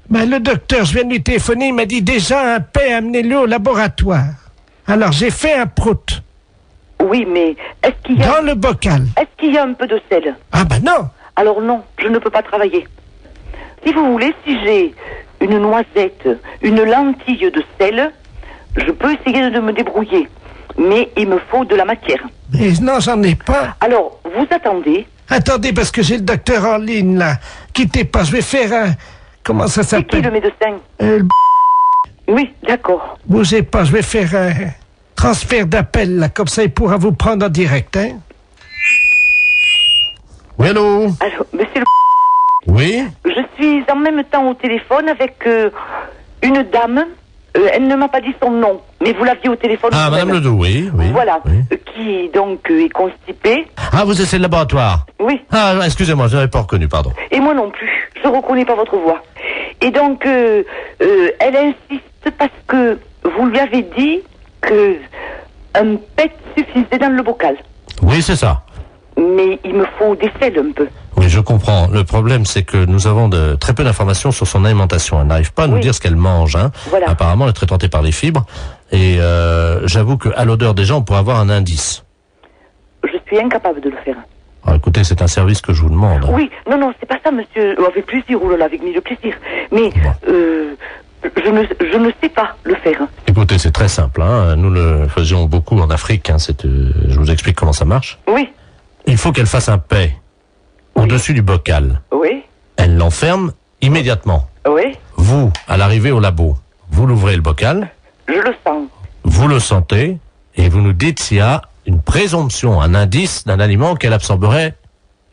Ben, le docteur, je viens de lui téléphoner, il m'a dit déjà un paix, amenez-le au laboratoire. Alors, j'ai fait un prout. Oui, mais est-ce qu'il y a... Dans le bocal. Est-ce qu'il y a un peu de sel? Ah ben non. Alors non, je ne peux pas travailler. Si vous voulez, si j'ai une noisette, une lentille de sel, je peux essayer de me débrouiller. Mais il me faut de la matière. Mais non, j'en ai pas. Alors, vous attendez. Attendez, parce que j'ai le docteur en ligne, là. Quittez pas, je vais faire Comment ça C'est qui s'appelle? le médecin? Oui, d'accord. Bougez pas, je vais faire un transfert d'appel, là, comme ça il pourra vous prendre en direct, hein. Oui, allô? Allô, monsieur le... Oui? Je suis en même temps au téléphone avec une dame. Elle ne m'a pas dit son nom, mais vous l'aviez au téléphone. Ah, vous-même. Madame Ledoux, oui, oui. Voilà, oui. qui donc est constipée. Ah, vous êtes le laboratoire? Oui. Ah, excusez-moi, je n'avais pas reconnu, pardon. Et moi non plus, je ne reconnais pas votre voix. Et donc, elle insiste parce que vous lui avez dit que un pet suffisait dans le bocal. Oui, c'est ça. Mais il me faut des selles un peu. Oui, je comprends. Le problème, c'est que nous avons très peu d'informations sur son alimentation. Elle n'arrive pas à nous dire ce qu'elle mange. Hein. Voilà. Apparemment, elle est très tentée par les fibres. Et j'avoue qu'à l'odeur déjà, on pourrait avoir un indice. Je suis incapable de le faire. Alors, écoutez, c'est un service que je vous demande. Oui, non, c'est pas ça, monsieur. Avec plaisir, oulala, avec mille plaisir. Mais je ne sais pas le faire. Écoutez, c'est très simple. Hein. Nous le faisions beaucoup en Afrique. Hein. Je vous explique comment ça marche. Oui. Il faut qu'elle fasse un paix au-dessus du bocal. Oui. Elle l'enferme immédiatement. Oui. Vous, à l'arrivée au labo, vous l'ouvrez le bocal. Je le sens. Vous le sentez et vous nous dites s'il y a une présomption, un indice d'un aliment qu'elle absorberait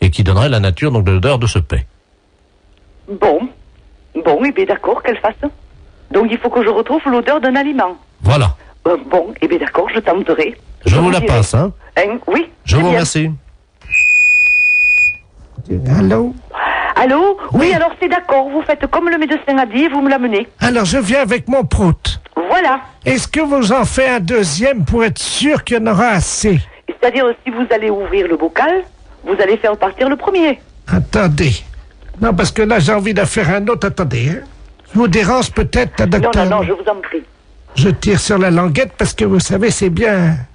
et qui donnerait la nature donc de l'odeur de ce paix. Bon, et bien d'accord, qu'elle fasse. Donc il faut que je retrouve l'odeur d'un aliment. Voilà. Bon, et bien d'accord, je tenterai. Je vous la passe, hein. Oui. Je vous remercie. Allô? Allô? Oui, alors c'est d'accord, vous faites comme le médecin a dit et vous me l'amenez. Alors, je viens avec mon prout. Voilà. Est-ce que vous en faites un deuxième pour être sûr qu'il y en aura assez? C'est-à-dire, si vous allez ouvrir le bocal, vous allez faire partir le premier. Attendez. Non, parce que là, j'ai envie d'en faire un autre. Attendez, hein. Je vous dérange peut-être, docteur? Non, je vous en prie. Je tire sur la languette parce que, vous savez, c'est bien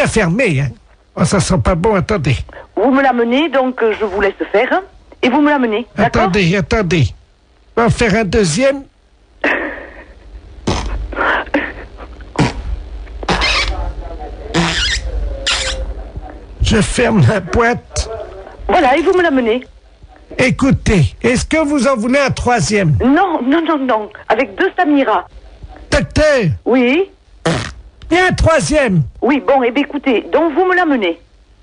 fermé, hein. Oh, ça sent pas bon, attendez. Vous me l'amenez, donc je vous laisse faire, hein, et vous me l'amenez, d'accord? Attendez. On va en faire un deuxième. Je ferme la boîte. Voilà, et vous me l'amenez. Écoutez, est-ce que vous en voulez un troisième? Non, avec 2 Samira. Docteur? Oui? Et un troisième? Oui, bon, et bien écoutez, donc vous me l'amenez.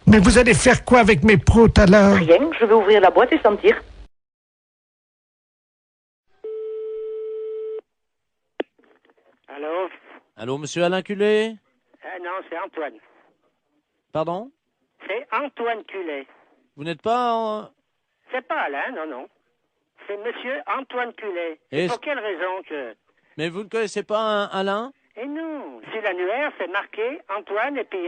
Mais vous allez faire quoi avec mes proutes alors? Rien, je vais ouvrir la boîte et sentir. Allô? Allô, monsieur Alain Culé? Non, c'est Antoine. Pardon? C'est Antoine Culé. Vous n'êtes pas en... C'est pas Alain, non. C'est monsieur Antoine Culé. Et pour quelle raison que... Mais vous ne connaissez pas un Alain? Et non, sur l'annuaire, c'est marqué Antoine, et puis il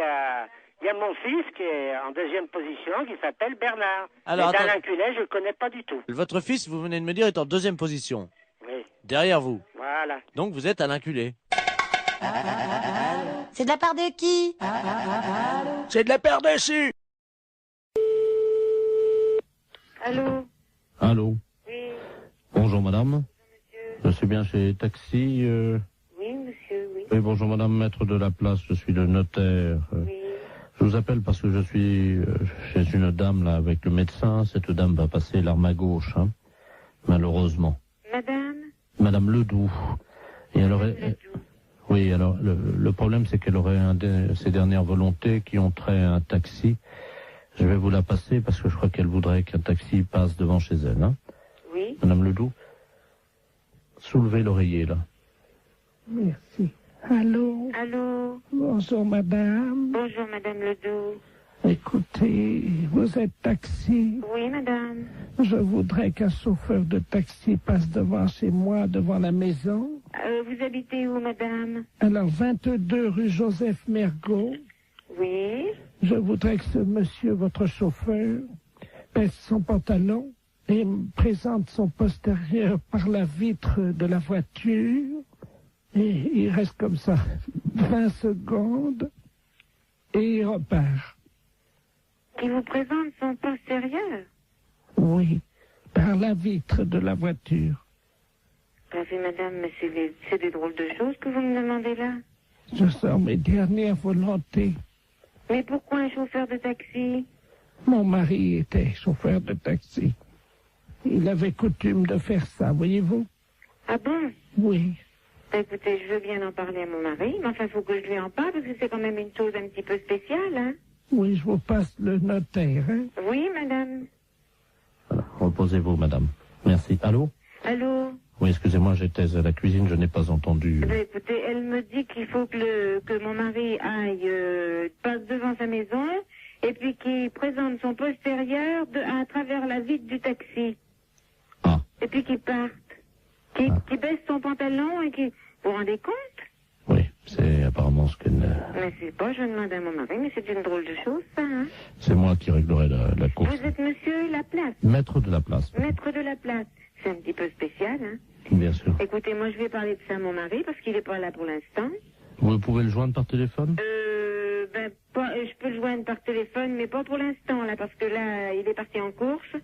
y a mon fils qui est en 2e position, qui s'appelle Bernard. Alors, mais d'Alain Culé, je ne le connais pas du tout. Votre fils, vous venez de me dire, est en 2e position. Oui. Derrière vous. Voilà. Donc vous êtes Alain Culé. C'est de la part de qui? C'est de la paire dessus. Allô? Allô? Oui. Bonjour madame. Je suis bien chez Taxi. Oui, monsieur, oui. Oui, bonjour madame, maître de la place, je suis le notaire. Oui. Je vous appelle parce que je suis chez une dame là avec le médecin. Cette dame va passer l'arme à gauche, hein, malheureusement. Madame? Madame Ledoux. Et alors, oui, alors le problème c'est qu'elle aurait ses dernières volontés qui ont trait à un taxi. Je vais vous la passer parce que je crois qu'elle voudrait qu'un taxi passe devant chez elle. Hein. Oui. Madame Ledoux, soulevez l'oreiller là. Merci. Allô? Allô? Bonjour, madame. Bonjour, madame Ledoux. Écoutez, vous êtes taxi? Oui, madame. Je voudrais qu'un chauffeur de taxi passe devant chez moi, devant la maison. Vous habitez où, madame? Alors, 22 rue Joseph Mergault. Oui. Je voudrais que ce monsieur, votre chauffeur, baisse son pantalon et me présente son postérieur par la vitre de la voiture. Et il reste comme ça 20 secondes et il repart. Qui vous présente son postérieur? Oui, par la vitre de la voiture. Parfait, madame, mais c'est des drôles de choses que vous me demandez là. Je sors mes dernières volontés. Mais pourquoi un chauffeur de taxi? Mon mari était chauffeur de taxi. il avait coutume de faire ça, voyez-vous? Ah bon? Oui. Bah, écoutez, je veux bien en parler à mon mari, mais enfin, il faut que je lui en parle, parce que c'est quand même une chose un petit peu spéciale, hein? Oui, je vous passe le notaire, hein? Oui, madame. Voilà, reposez-vous, madame. Merci. Allô? Allô? Oui, excusez-moi, j'étais à la cuisine, je n'ai pas entendu. Bah, écoutez, elle me dit qu'il faut que mon mari aille, passe devant sa maison, et puis qu'il présente son postérieur à travers la vitre du taxi. Ah. Et puis qu'il parte. Qu'il baisse son pantalon et qu'il... Vous vous rendez compte? Oui, c'est apparemment ce qu'elle... Mais c'est pas, je demande à mon mari, mais c'est une drôle de chose, ça, hein? C'est moi qui réglerai la course. Vous êtes monsieur Laplace? Maître de la place. Maître de la place. C'est un petit peu spécial, hein? Bien sûr. Écoutez, moi, je vais parler de ça à mon mari, parce qu'il n'est pas là pour l'instant. Vous pouvez le joindre par téléphone? Je peux le joindre par téléphone, mais pas pour l'instant, là, parce que là, il est parti en course.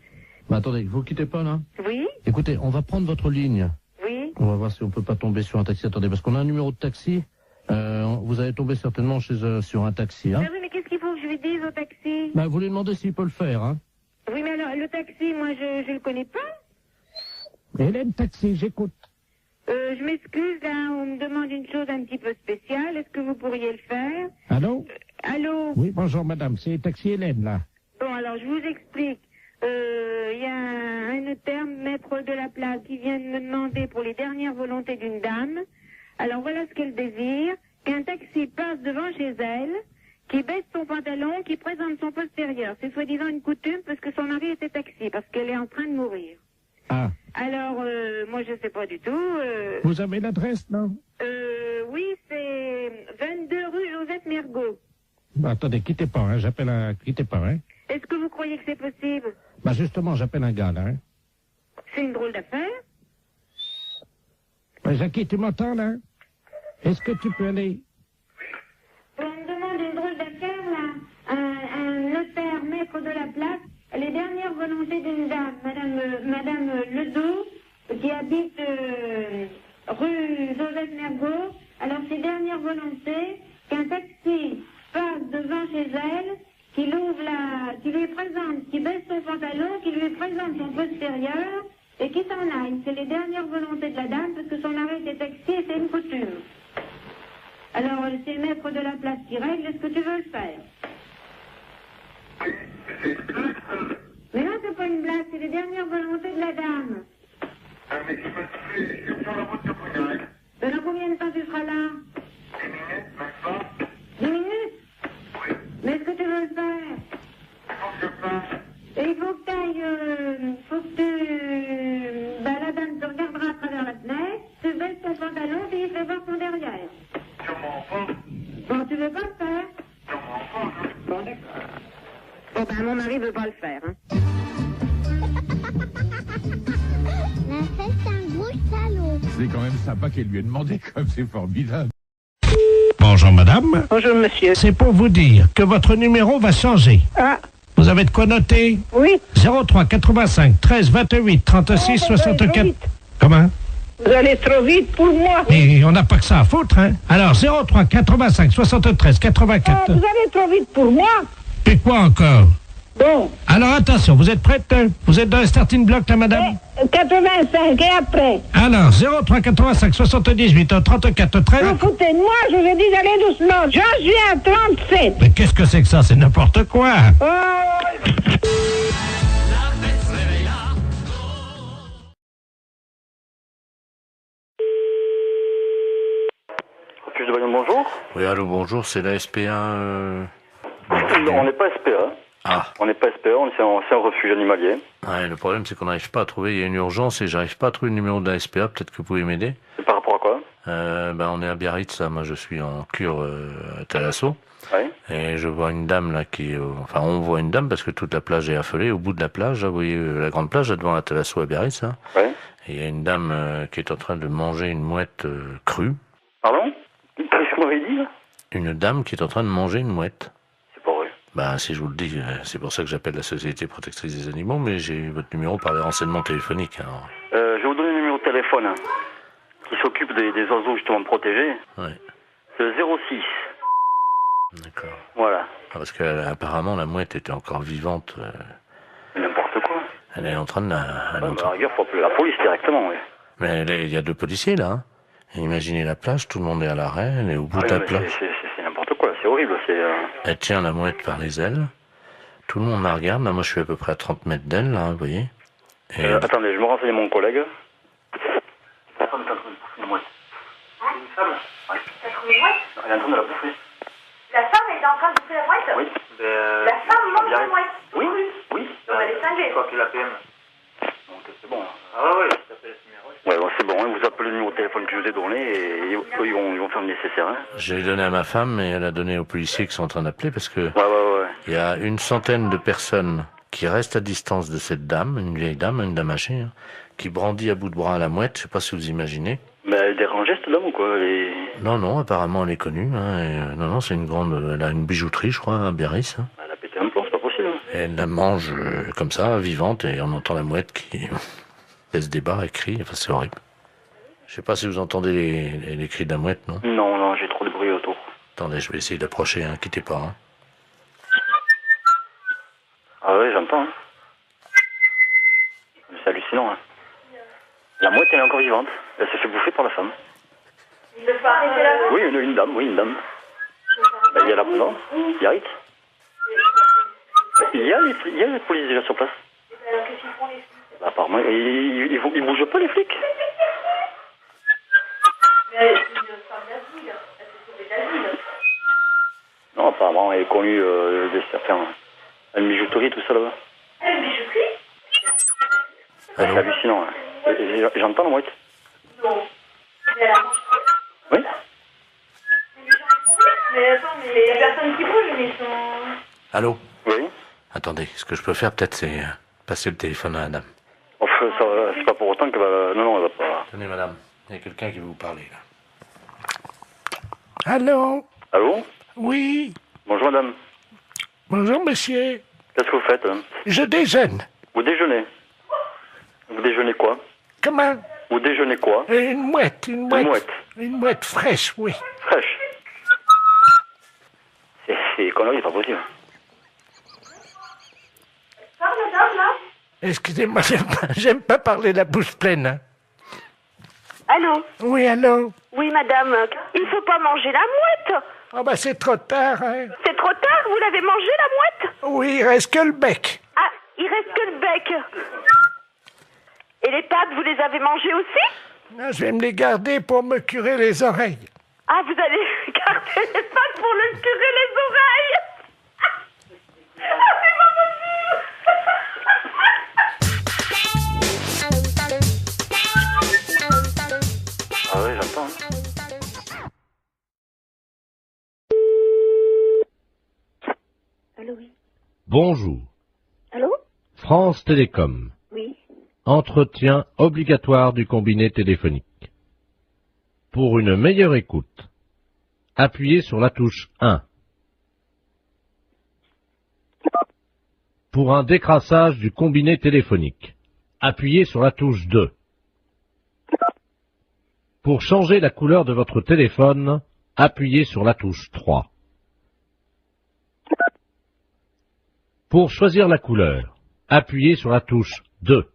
Mais attendez, vous quittez pas, là? Oui? Écoutez, on va prendre votre ligne. Oui? On va voir si on peut pas tomber sur un taxi. Attendez, parce qu'on a un numéro de taxi. Vous allez tomber certainement sur un taxi, hein? Ah oui, mais qu'est-ce qu'il faut que je lui dise au taxi? Bah, vous lui demandez s'il peut le faire, hein? Oui, mais alors, le taxi, moi, je le connais pas. Hélène, taxi, j'écoute. Je m'excuse, là, on me demande une chose un petit peu spéciale. Est-ce que vous pourriez le faire? Allô? Allô? Oui, bonjour madame, c'est taxi Hélène, là. Bon, alors, je vous explique. Il y a un notaire, maître de la place, qui vient de me demander pour les dernières volontés d'une dame. Alors, voilà ce qu'elle désire. Qu'un taxi passe devant chez elle, qui baisse son pantalon, qui présente son postérieur. C'est soi-disant une coutume parce que son mari était taxi, parce qu'elle est en train de mourir. Ah. Alors, moi, je sais pas du tout. Vous avez l'adresse, non? Oui, c'est 22 rue Joseph Mergault. Bah, attendez, quittez pas, hein, quittez pas, hein. Est-ce que vous croyez que c'est possible? Bah, justement, j'appelle un gars, là, hein. C'est une drôle d'affaire. Ouais, Jackie, tu m'entends, là? Est-ce que tu peux aller? On me demande une drôle d'affaire, là. Un notaire, maître de la place. Les dernières volontés d'une dame, Madame Ledoux, qui habite rue Joseph Mergault. Alors, ses dernières volontés, qu'un taxi passe devant chez elle, qui lui présente, qui baisse son pantalon, qui lui présente son postérieur, et qui s'en aille. C'est les dernières volontés de la dame, parce que son mari était taxi et c'est une coutume. Alors, c'est le maître de la place qui règle, est-ce que tu veux le faire? Mais non, c'est pas une blague, c'est les dernières volontés de la dame. Mais dans combien de temps tu seras là? 10 minutes? Mais est-ce que tu veux le faire? Et il faut que tu ailles, la dame te regardera à travers la fenêtre, tu baisses ton pantalon, et il fait voir son derrière. Bon, tu veux pas le faire? Bon, d'accord. Bon, ben, mon mari veut pas le faire, hein. Mais c'est un gros salaud. C'est quand même sympa qu'elle lui ait demandé, comme c'est formidable. Bonjour madame. Bonjour monsieur. C'est pour vous dire que votre numéro va changer. Ah. Vous avez de quoi noter? Oui. 03 85 13 28 36 64. Comment? Vous allez trop vite pour moi. Mais on n'a pas que ça à foutre, hein. Alors 03 85 73 84. Ah, vous allez trop vite pour moi. Et quoi encore? Bon. Alors attention, vous êtes prête? Vous êtes dans le starting block, là, madame? 85 et après. Alors 03 85 78 34 13. Vous foutez de moi, je vous ai dit d'aller doucement. J'en suis à 37. Mais qu'est-ce que c'est que ça? C'est n'importe quoi. Bonjour. Oui, allô, bonjour, c'est la SPA. On n'est pas SPA. Ah. On n'est pas SPA, c'est un refuge animalier. Ouais, le problème, c'est qu'on n'arrive pas à trouver. Il y a une urgence et j'arrive pas à trouver le numéro de la SPA. Peut-être que vous pouvez m'aider. C'est par rapport à quoi? On est à Biarritz, là. Moi, je suis en cure à Thalasso. Oui. Et je vois une dame, là, on voit une dame parce que toute la plage est affolée. Au bout de la plage, là, vous voyez la grande plage, là, devant la Thalasso à Biarritz, là. Oui. Et il y a une dame qui est en train de manger une mouette crue. Pardon? Qu'est-ce que vous m'avez dit, là? Une dame qui est en train de manger une mouette. C'est pas vrai. Ben, si je vous le dis, c'est pour ça que j'appelle la Société protectrice des animaux, mais j'ai votre numéro par les renseignements téléphoniques. Alors. Je vais vous donner le numéro de téléphone hein, qui s'occupe des oiseaux justement protégés. Ouais. C'est le 06. D'accord. Voilà. Ah, parce qu'apparemment la mouette était encore vivante. N'importe quoi. Elle est en train de... À la rigueur, faut appeler la police directement, oui. Mais il y a 2 policiers, là. Hein. Et imaginez la plage, tout le monde est à l'arrêt, elle est au bout de la plage. C'est n'importe quoi, c'est horrible. Elle tient la mouette par les ailes. Tout le monde la regarde. Là, moi, je suis à peu près à 30 mètres d'elle, là, vous voyez. Et... attendez, je me renseigne mon collègue. La femme est en train de bouffer une mouette. Une femme? Oui. T'as trouvé une mouette? Elle est en train de la bouffer. La femme est en train de bouffer la mouette? Oui. La femme mange la mouette? Oui, oui. Donc elle est cinglée. Quoi qu'il la PM. Donc c'est bon. Ah ouais, ça s'appelle ce numéro. Ouais, bon, c'est bon, hein, vous appelez le numéro de téléphone que je vous ai donné et eux, ils vont faire le nécessaire. Hein. J'ai donné à ma femme et elle a donné aux policiers qui sont en train d'appeler parce que ouais. Il y a une centaine de personnes qui restent à distance de cette dame, une vieille dame, une dame âgée, hein, qui brandit à bout de bras la mouette, je sais pas si vous imaginez. Mais elle est dérangée cette dame ou quoi? Non, apparemment elle est connue. Hein, et, non, c'est une grande... Elle a une bijouterie, je crois, à Biarritz. Hein. Elle a pété un plomb, c'est pas possible. Hein. Et elle la mange comme ça, vivante, et on entend la mouette qui laisse des barres et crie. Enfin, c'est horrible. Je sais pas si vous entendez les cris de la mouette, non? Non, j'ai trop de bruit autour. Attendez, je vais essayer d'approcher, hein, quittez pas. Hein. Ah ouais, j'entends. Hein. C'est hallucinant. Hein. La mouette, elle est encore vivante. Elle s'est fait bouffer par la femme. Il ne faut arrêter la mouette? Oui, une dame. Ben, il y a la... Non, il y a Rit. Il y a les policiers déjà sur place. Alors qu'est-ce qu'ils font les flics? Apparemment, ils bougent pas les flics. Mais elle est une femme d'asile. Elle s'est sauvée d'asile. Non, apparemment, elle est connue de certains... Une bijouterie, tout ça là-bas. Une bijouterie? C'est hallucinant. Hein. J'entends la mouette. Non. Mais elle a mangé. Oui. Mais attends, mais il y a personne qui bouge, mais ils sont... Allô? Oui. Attendez, ce que je peux faire peut-être c'est passer le téléphone à la dame. Enfin, c'est pas pour autant qu'elle va... Non, elle va pas... Tenez madame, il y a quelqu'un qui veut vous parler là. Allô? Allô? Oui. Bonjour madame. Bonjour monsieur. Qu'est-ce que vous faites? Hein? Je déjeune. Vous déjeunez? Vous déjeunez quoi? Comment? Vous déjeunez quoi? Une mouette. Une mouette? Une mouette fraîche, oui. Fraîche? C'est des conneries, c'est pas possible. Parle, madame, là? Excusez-moi, j'aime pas parler la bouche pleine. Hein. Allô? Oui, allô? Oui, madame. Il faut pas manger la mouette. Oh, bah, c'est trop tard, hein. C'est trop tard, vous l'avez mangé, la mouette? Oui, il reste que le bec. Ah, il reste que le bec. Et les pattes, vous les avez mangées aussi? Non, je vais me les garder pour me curer les oreilles. Ah, vous allez garder les pattes pour le curer les oreilles? Ah, c'est pas possible! Ah oui, j'entends. Allô, oui. Bonjour. Allô? France Télécom. Oui. Entretien obligatoire du combiné téléphonique. Pour une meilleure écoute, appuyez sur la touche 1. Pour un décrassage du combiné téléphonique, appuyez sur la touche 2. Pour changer la couleur de votre téléphone, appuyez sur la touche 3. Pour choisir la couleur, appuyez sur la touche 2.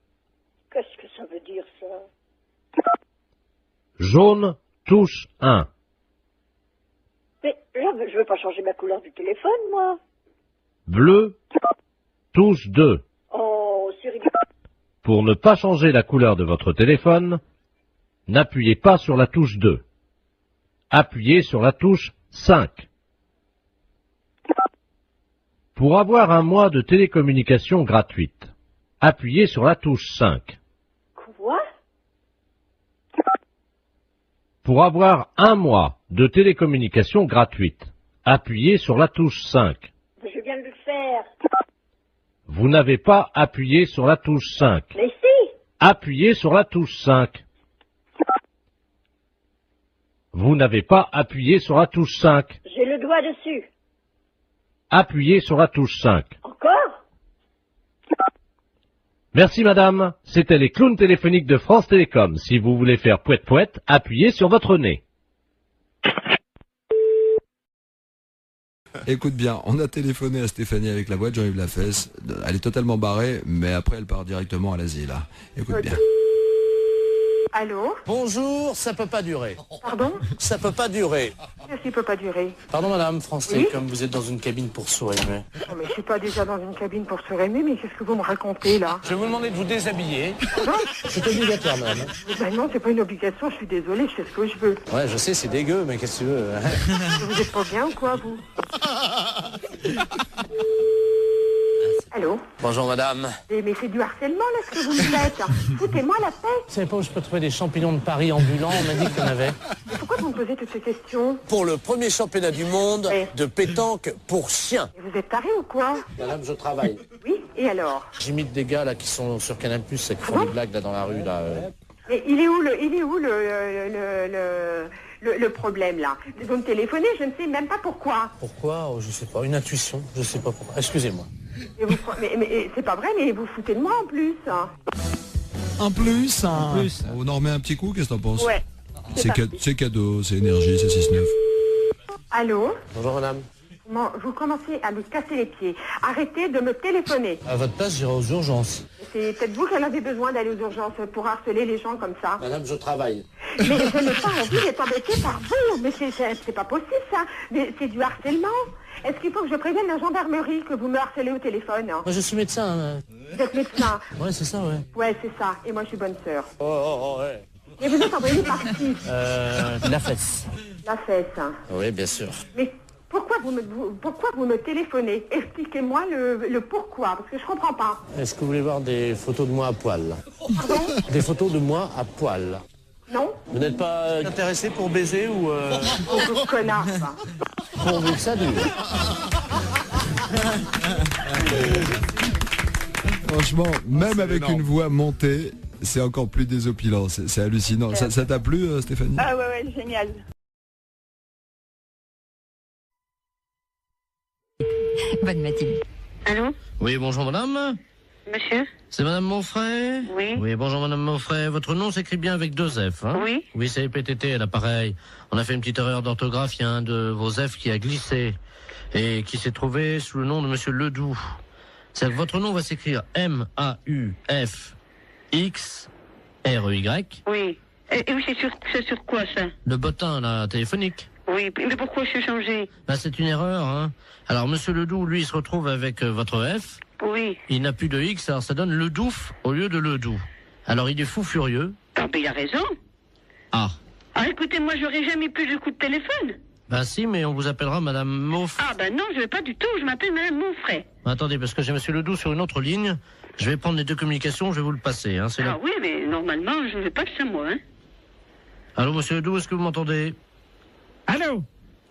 Qu'est-ce que ça veut dire, ça? Jaune, touche 1. Mais là, je veux pas changer ma couleur du téléphone, moi. Bleu, touche 2. Oh, c'est rigolo. Pour ne pas changer la couleur de votre téléphone, n'appuyez pas sur la touche 2. Appuyez sur la touche 5. Pour avoir un mois de télécommunication gratuite, appuyez sur la touche 5. Quoi? Pour avoir un mois de télécommunication gratuite, appuyez sur la touche 5. Je viens de le faire. Vous n'avez pas appuyé sur la touche 5. Mais si! Appuyez sur la touche 5. Vous n'avez pas appuyé sur la touche 5. J'ai le doigt dessus. Appuyez sur la touche 5. Encore? Merci madame, c'était les clowns téléphoniques de France Télécom. Si vous voulez faire pouette-pouette, appuyez sur votre nez. Écoute bien, on a téléphoné à Stéphanie avec la voix de Jean-Yves Lafesse. Elle est totalement barrée, mais après elle part directement à l'asile. Hein. Écoute bien. Allô? Bonjour, ça peut pas durer. Pardon? Ça peut pas durer. Qu'est-ce qui peut pas durer? Pardon madame, Français, Oui comme vous êtes dans une cabine pour sourire. Non, mais je suis pas déjà dans une cabine pour se rémer, mais qu'est-ce que vous me racontez là? Je vais vous demander de vous déshabiller. Non? C'est obligatoire madame. Ben non, c'est pas une obligation, je suis désolée, je fais ce que je veux. Ouais, je sais, c'est dégueu, mais qu'est-ce que tu veux hein? Vous êtes pas bien ou quoi, vous? Allô? Bonjour madame. Mais c'est du harcèlement là ce que vous me faites. Foutez-moi la paix. Vous savez pas où je peux trouver des champignons de Paris ambulants? On m'a dit qu'il y en avait. Mais pourquoi vous me posez toutes ces questions? Pour le premier championnat du monde de pétanque pour chiens. Mais vous êtes taré ou quoi? Madame, je travaille. Oui, et alors? J'imite des gars là qui sont sur Canal+, qui font des blagues là dans la rue là. Mais il est où le problème là? Vous me téléphonez, je ne sais même pas pourquoi. Pourquoi? Oh, je sais pas, une intuition, je sais pas pourquoi. Excusez-moi. Mais c'est pas vrai, mais vous foutez de moi en plus. En plus, on en remet un petit coup, qu'est-ce que t'en penses? Ouais. C'est cadeau, c'est énergie, c'est 6-9. Allô? Bonjour madame. Vous commencez à me casser les pieds. Arrêtez de me téléphoner. À votre place, j'irai aux urgences. C'est peut-être vous qui en avez besoin d'aller aux urgences pour harceler les gens comme ça. Madame, je travaille. Mais je n'ai pas envie d'être embêtée par vous. Mais c'est pas possible ça. Mais c'est du harcèlement. Est-ce qu'il faut que je prévienne la gendarmerie que vous me harcelez au téléphone? Moi, je suis médecin. Vous êtes médecin? Ouais, c'est ça, ouais. Ouais, c'est ça. Et moi, je suis bonne sœur. Oh, ouais. Et vous êtes envoyé par qui? La fesse. La fesse. Oui, bien sûr. Mais pourquoi vous me téléphonez? Expliquez-moi le pourquoi, parce que je comprends pas. Est-ce que vous voulez voir des photos de moi à poil? Pardon? Des photos de moi à poil. Non? Vous n'êtes pas intéressé pour baiser ou... Oh, connard, ça. Pourvu que ça dure. Franchement, même avec une voix montée, c'est encore plus désopilant, c'est hallucinant. Ça t'a plu, Stéphanie? Ah ouais, génial. Bonne matinée. Allô? Oui, bonjour madame. Monsieur? C'est madame Monfray? Oui. Oui, bonjour madame Monfray. Votre nom s'écrit bien avec 2 F, hein? Oui. Oui, c'est PTT à l'appareil. On a fait une petite erreur d'orthographe, il y a un de vos F qui a glissé et qui s'est trouvé sous le nom de monsieur Ledoux. C'est que votre nom va s'écrire M-A-U-F-X-R-E-Y. Oui. Et oui, c'est sur quoi ça? Le bottin, là, téléphonique. Oui, mais pourquoi je suis changé? Bah, c'est une erreur, hein. Alors, monsieur Ledoux, lui, il se retrouve avec votre F. Oui. Il n'a plus de X, alors ça donne Ledouf au lieu de Ledoux. Alors, il est fou furieux. Ah, mais il a raison. Ah. Ah, écoutez, moi, j'aurais jamais plus de coup de téléphone. Bah si, mais on vous appellera madame Monfray. Ah, ben non, je vais pas du tout, je m'appelle madame Monfray. Attendez, parce que j'ai monsieur Ledoux sur une autre ligne. Je vais prendre les 2 communications, je vais vous le passer, hein. Ah oui, mais normalement, je ne vais pas que ça, moi, hein. Allô, monsieur Ledoux, est-ce que vous m'entendez? Allô?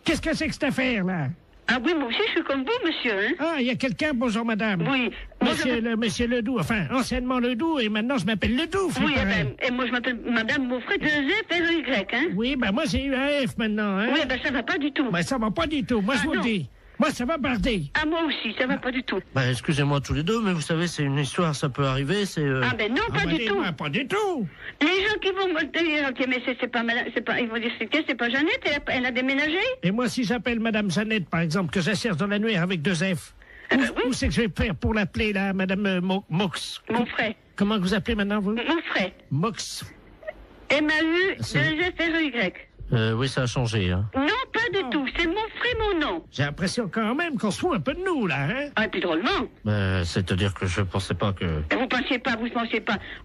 Qu'est-ce que c'est que cette affaire, là? Ah oui, moi aussi, je suis comme vous, monsieur, hein. Ah, il y a quelqu'un, bonjour madame. Oui. Monsieur Ledoux, enfin, anciennement Ledoux, et maintenant je m'appelle Ledoux. Oui, et moi je m'appelle madame Monfray, 2 F, R-E-Y, hein. Oui, ben moi j'ai eu un F maintenant, hein. Oui, ben ça va pas du tout. Ben ça va pas du tout, moi je vous le dis. Moi ça va barder. Ah, moi aussi, ça va pas du tout. Bah excusez-moi tous les deux, mais vous savez, c'est une histoire, ça peut arriver, c'est... Ah ben non, pas du tout. Pas du tout. Les gens qui vont me dire, ok, mais c'est pas madame, ils vont dire, c'est pas Jeannette, elle a déménagé. Et moi, si j'appelle madame Jeannette, par exemple, que j'assère dans l'annuaire avec 2 F, où c'est que je vais faire pour l'appeler, là, madame Mox? Monfray. Comment vous appelez maintenant, vous? Monfray. Mox. M-A-U-2-F-R-E-Y. Oui, ça a changé, hein. Non, pas du tout, c'est Monfray, mon nom. J'ai l'impression quand même qu'on se fout un peu de nous, là, hein. Ah, puis drôlement. C'est-à-dire que je pensais pas que... Vous pensiez pas.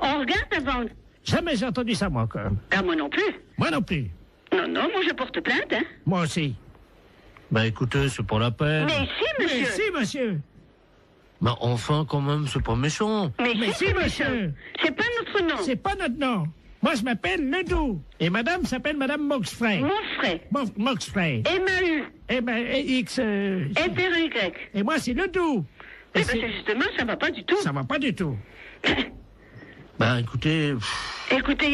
On regarde avant. Jamais j'ai entendu ça, moi, quand même. Ah, moi non plus. Moi non plus. Non, moi je porte plainte, hein. Moi aussi. Bah écoutez, c'est pas la peine. Mais si, monsieur. Mais si, monsieur. Bah enfin, quand même, c'est pas méchant. Mais si, monsieur. C'est pas notre nom. C'est pas notre nom. Moi, je m'appelle Ledoux. Et madame s'appelle madame Moxfray. Monfray. Moxfray. M-A-U. X... F-R-E-Y. Et moi, c'est Ledoux. Eh ben, c'est justement, ça va pas du tout. Ça va pas du tout. Bah écoutez... Écoutez, il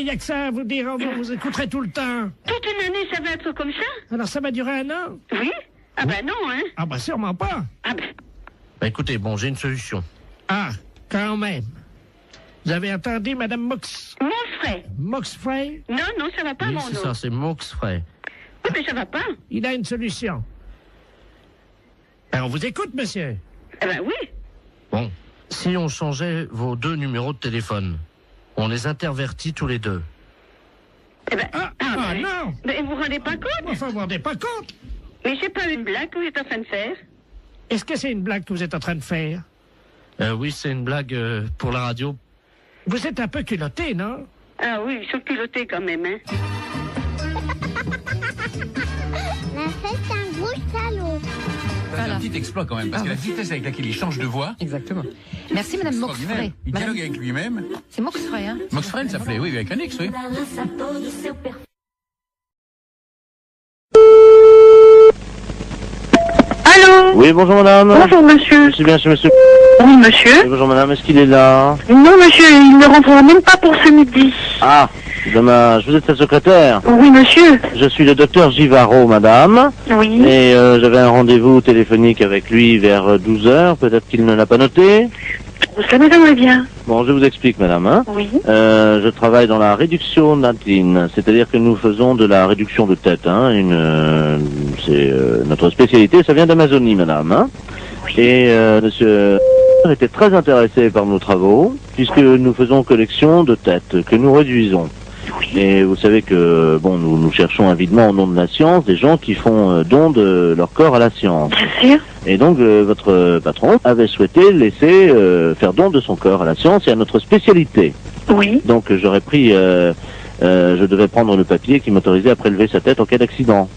n'y a que ça à vous dire, vous écouterez tout le temps. Toute une année, ça va être comme ça? Alors ça va durer 1 an? Oui. Ah ben non, hein. Ah ben sûrement pas. Ah ben... Bah écoutez, bon, j'ai une solution. Ah, quand même. Vous avez entendu, madame Monfray. Moxfray? Non, ça va pas, oui, mon c'est nom. ça, c'est Moxfray. Oui, mais ça va pas. Il a une solution. On vous écoute, monsieur. Eh ben oui. Bon, si on changeait vos 2 numéros de téléphone, on les intervertit tous les 2. Eh ben, non. Mais vous vous rendez pas compte? Enfin, vous vous rendez pas compte? Mais c'est pas une blague que vous êtes en train de faire. Est-ce que c'est une blague que vous êtes en train de faire? Oui, c'est une blague pour la radio. Vous êtes un peu culotté, non? Ah oui, ils sont culottés quand même, hein. Mais c'est un gros salaud. C'est un petit exploit quand même, parce que la vitesse avec laquelle il change de voix. Exactement. Merci, Madame Moxfray. Il dialogue avec lui-même. C'est Moxfray, hein? Moxfray, ça s'appelait, oui, avec un X, oui. Allô? Oui, bonjour madame. Bonjour monsieur. Je suis bien chez monsieur. Oui monsieur. Oui, bonjour madame, est-ce qu'il est là? Non monsieur, il ne rentrera même pas pour ce midi. Ah, dommage. Vous êtes sa secrétaire? Oui monsieur. Je suis le docteur Givaro, madame. Oui. Et j'avais un rendez-vous téléphonique avec lui vers 12h. Peut-être qu'il ne l'a pas noté. Ça m'étonnerait bien. Bon, je vous explique, madame. Hein. Oui. Je travaille dans la réduction natine, c'est-à-dire que nous faisons de la réduction de tête. Hein. C'est notre spécialité, ça vient d'Amazonie, madame. Hein. Oui. Et monsieur était très intéressé par nos travaux, puisque nous faisons collection de têtes, que nous réduisons. Oui. Et vous savez que, bon, nous cherchons avidement au nom de la science des gens qui font don de leur corps à la science. Bien sûr. Et donc, votre patron avait souhaité laisser faire don de son corps à la science et à notre spécialité. Oui. Donc, j'aurais pris, je devais prendre le papier qui m'autorisait à prélever sa tête en cas d'accident.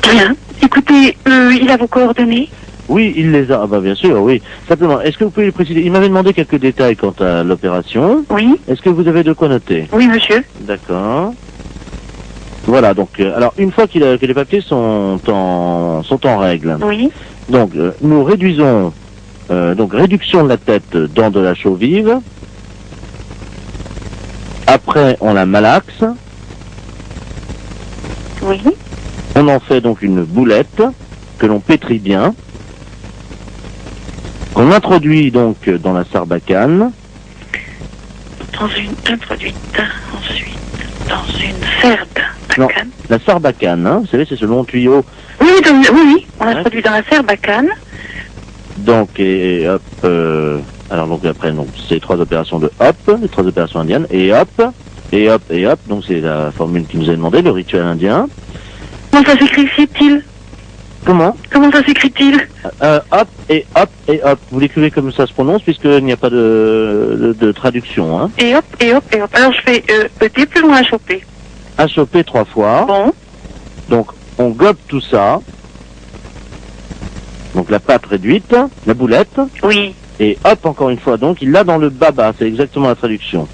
Bien. Écoutez, il a vos coordonnées? Oui, il les a. Ah bah bien sûr, oui. Simplement, est-ce que vous pouvez lui préciser? Il m'avait demandé quelques détails quant à l'opération. Oui. Est-ce que vous avez de quoi noter? Oui, monsieur. D'accord. Voilà, donc, alors, une fois que les papiers sont en règle. Oui. Donc, nous réduisons, donc, réduction de la tête dans de la chaux vive. Après, on la malaxe. Oui. On en fait donc une boulette que l'on pétrit bien. Qu'on introduit donc dans la sarbacane. Introduite ensuite dans une sarbacane. Non, la sarbacane, hein, vous savez, c'est ce long tuyau. Oui, oui, on introduit dans la sarbacane. Donc, et hop, alors donc après, donc, c'est 3 opérations de hop, les 3 opérations indiennes, et hop, et hop, et hop, donc c'est la formule qui nous a demandé, le rituel indien. Comment ça s'écrit-il? Comment ça s'écrit-il? Hop et hop et hop. Vous l'écrivez comme ça se prononce puisqu'il n'y a pas de traduction. Hein. Et hop et hop et hop. Alors je fais ET plus loin à choper. À choper 3 fois. Bon. Donc on gobe tout ça. Donc la pâte réduite, la boulette. Oui. Et hop encore une fois. Donc il l'a dans le baba. C'est exactement la traduction.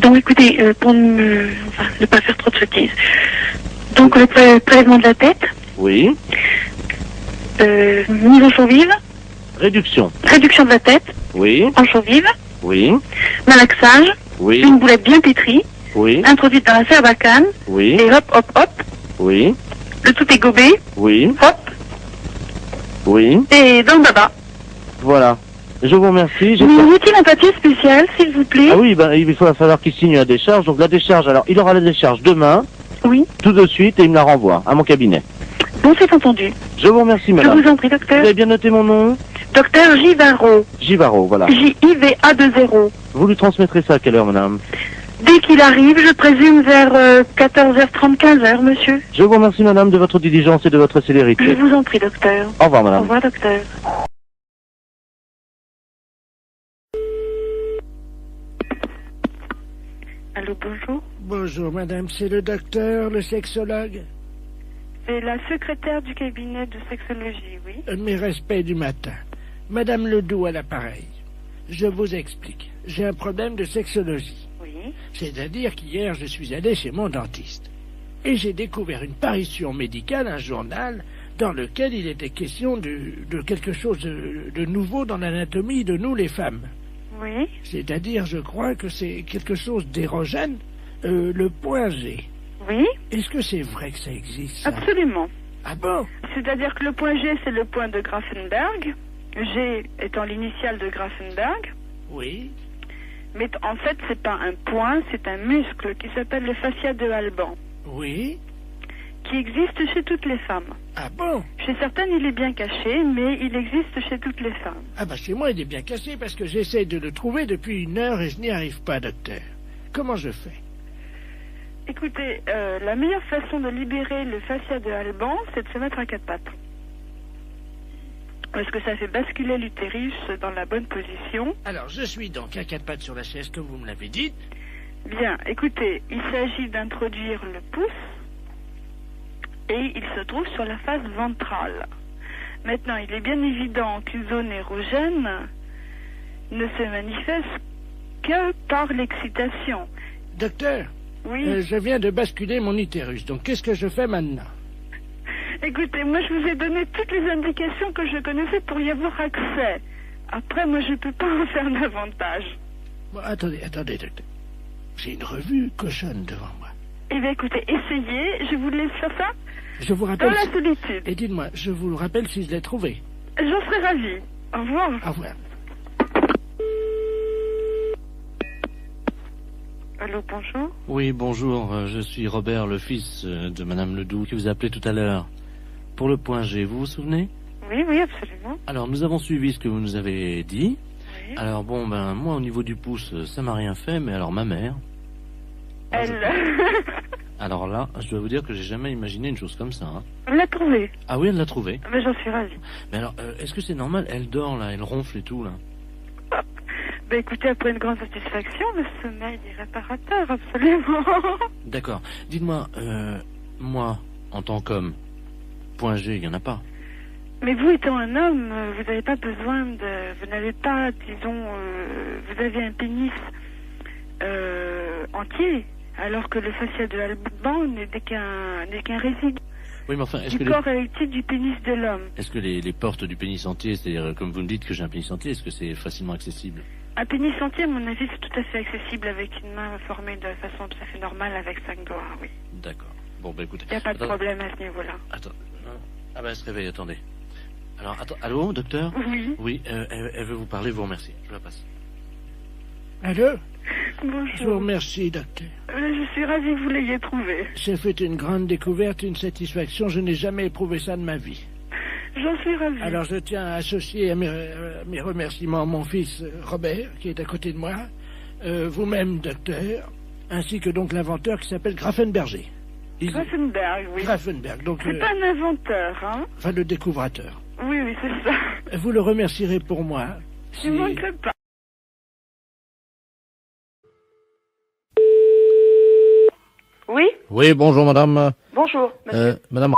Donc écoutez, pour ne pas faire trop de sottises. Donc le prélèvement de la tête. Oui. Mise en chaux vive. Réduction. Réduction de la tête. Oui. En chaux vive. Oui. Malaxage. Oui. Une boulette bien pétrie. Oui. Introduite dans la sarbacane. Oui. Et hop, hop, hop. Oui. Le tout est gobé. Oui. Hop. Oui. Et dans le baba. Voilà. Je vous remercie. Nous faut-il un papier spécial, s'il vous plaît? Ah oui, ben, il va falloir qu'il signe la décharge. Donc la décharge, alors il aura la décharge demain. Oui. Tout de suite et il me la renvoie à mon cabinet. Bon, c'est entendu. Je vous remercie, madame. Je vous en prie, docteur. Vous avez bien noté mon nom? Docteur Givaro. Givaro, voilà. J-I-V-A-2-0. Vous lui transmettrez ça à quelle heure, madame? Dès qu'il arrive, je présume vers 14h30, 15h, monsieur. Je vous remercie, madame, de votre diligence et de votre célérité. Je vous en prie, docteur. Au revoir, madame. Au revoir, docteur. Allô, bonjour. Bonjour, madame, c'est le docteur, le sexologue. C'est la secrétaire du cabinet de sexologie, oui. Mes respects du matin. Madame Ledoux à l'appareil. Je vous explique. J'ai un problème de sexologie. Oui. C'est-à-dire qu'hier, je suis allé chez mon dentiste. Et j'ai découvert une parution médicale, un journal, dans lequel il était question de quelque chose de nouveau dans l'anatomie de nous, les femmes. Oui. C'est-à-dire, je crois que c'est quelque chose d'érogène, le point G. Oui. Est-ce que c'est vrai que ça existe, ça? Absolument. Ah bon? C'est-à-dire que le point G, c'est le point de Grafenberg. G étant l'initiale de Grafenberg. Oui. Mais en fait, c'est pas un point, c'est un muscle qui s'appelle le fascia de Alban. Oui. qui existe chez toutes les femmes. Ah bon? Chez certaines, il est bien caché, mais il existe chez toutes les femmes. Ah bah chez moi, il est bien caché parce que j'essaie de le trouver depuis 1 heure et je n'y arrive pas, docteur. Comment je fais? Écoutez, la meilleure façon de libérer le fascia de Alban, c'est de se mettre à 4 pattes. Parce que ça fait basculer l'utérus dans la bonne position. Alors, je suis donc à 4 pattes sur la chaise, comme vous me l'avez dit. Bien, écoutez, il s'agit d'introduire le pouce et il se trouve sur la face ventrale. Maintenant, il est bien évident qu'une zone érogène ne se manifeste que par l'excitation. Docteur, oui. Je viens de basculer mon utérus, donc qu'est-ce que je fais maintenant? Écoutez, moi je vous ai donné toutes les indications que je connaissais pour y avoir accès. Après, moi je peux pas en faire davantage. Bon, attendez, docteur. J'ai une revue cochonne devant moi. Eh bien écoutez, essayez, je vous laisse faire ça. Je vous rappelle... Dans la solitude. Et dites-moi, je vous le rappelle si je l'ai trouvé. J'en serais ravie. Au revoir. Au revoir. Allô, bonjour. Oui, bonjour, je suis Robert, le fils de Madame Ledoux, qui vous a appelé tout à l'heure. Pour le point G, vous vous souvenez? Oui, absolument. Alors, nous avons suivi ce que vous nous avez dit. Oui. Alors, bon, ben, moi, au niveau du pouce, ça m'a rien fait, mais alors, ma mère... Elle... Alors là, je dois vous dire que j'ai jamais imaginé une chose comme ça. Hein. Elle l'a trouvé. Ah oui, elle l'a trouvé. Mais j'en suis ravie. Mais alors, est-ce que c'est normal? Elle dort, là, elle ronfle et tout, là. Ben écoutez, après une grande satisfaction, le sommeil est réparateur, absolument. D'accord. Dites-moi, moi, en tant qu'homme, point G, il n'y en a pas. Mais vous étant un homme, vous n'avez pas besoin de... Vous n'avez pas, disons... vous avez un pénis entier, alors que le fascia de Alban n'est qu'un résidu. Oui, mais enfin, est-ce du que corps érectile du pénis de l'homme. Est-ce que les portes du pénis entier, c'est-à-dire, comme vous me dites que j'ai un pénis entier, est-ce que c'est facilement accessible? Un pénis entier, à mon avis, c'est tout à fait accessible avec une main formée de façon tout à fait normale avec 5 doigts, oui. D'accord. Bon, ben écoutez... Il n'y a pas de problème à ce niveau-là. Attends. Ah ben, elle se réveille, attendez. Alors, attends, allô, docteur? Oui. Oui, elle veut vous parler, vous remercie. Je la passe. Allô? Bonjour. Je vous remercie, docteur. Je suis ravie que vous l'ayez trouvé. J'ai fait une grande découverte, une satisfaction. Je n'ai jamais éprouvé ça de ma vie. J'en suis ravie. Alors je tiens à associer à mes remerciements mon fils Robert, qui est à côté de moi, vous-même, docteur, ainsi que donc l'inventeur qui s'appelle Grafenberger. Grafenberg, oui. Grafenberg, donc... C'est pas un inventeur, hein? Enfin, le découvrateur. Oui, c'est ça. Vous le remercierez pour moi. Je ne manquerai pas. Oui? Oui, bonjour madame. Bonjour, monsieur. Madame...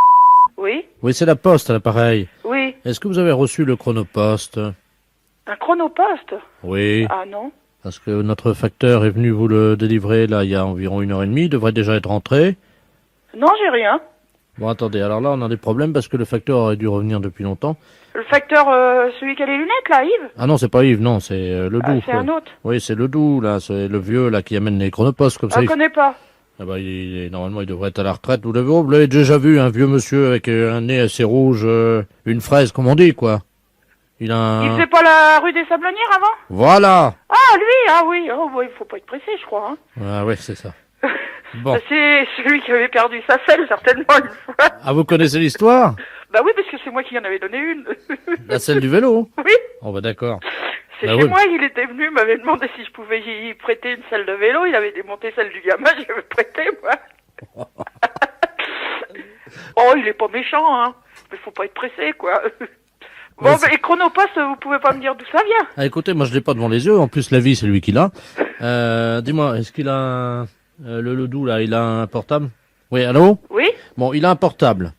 Oui? Oui, c'est la poste à l'appareil. Oui. Est-ce que vous avez reçu le chronopost? Un chronopost? Oui. Ah non? Parce que notre facteur est venu vous le délivrer là il y a environ 1h30, il devrait déjà être rentré. Non, j'ai rien. Bon, attendez, alors là on a des problèmes parce que le facteur aurait dû revenir depuis longtemps. Le facteur, celui qui a les lunettes, là, Yves? Ah non, c'est pas Yves, non, c'est le doux. C'est un autre. Oui, c'est le doux, là, c'est le vieux là qui amène les chronopostes comme ça. Je connais pas. Ah bah, normalement, il devrait être à la retraite. Vous l'avez déjà vu, un vieux monsieur avec un nez assez rouge, une fraise, comme on dit, quoi. Il a un... Il faisait pas la rue des Sablonnières avant? Voilà. Ah, lui, ah oui. Oh, bon, il faut pas être pressé, je crois. Hein. Ah ouais, c'est ça. Bon. C'est celui qui avait perdu sa selle, certainement, une fois. Ah, vous connaissez l'histoire? Bah oui, parce que c'est moi qui en avais donné une. La selle du vélo? Oui. Oh bah d'accord. C'est bah chez oui. moi, il était venu, m'avait demandé si je pouvais y prêter une selle de vélo. Il avait démonté celle du gamin, j'avais prêté, moi. Oh, il est pas méchant, hein. Mais faut pas être pressé, quoi. Bon, bah, et Chronopost, vous pouvez pas me dire d'où ça vient? Ah, écoutez, moi je l'ai pas devant les yeux. En plus, la vie, c'est lui qui l'a. Dis-moi, est-ce qu'il a le doux là, il a un portable? Oui, allô? Oui. Bon, il a un portable.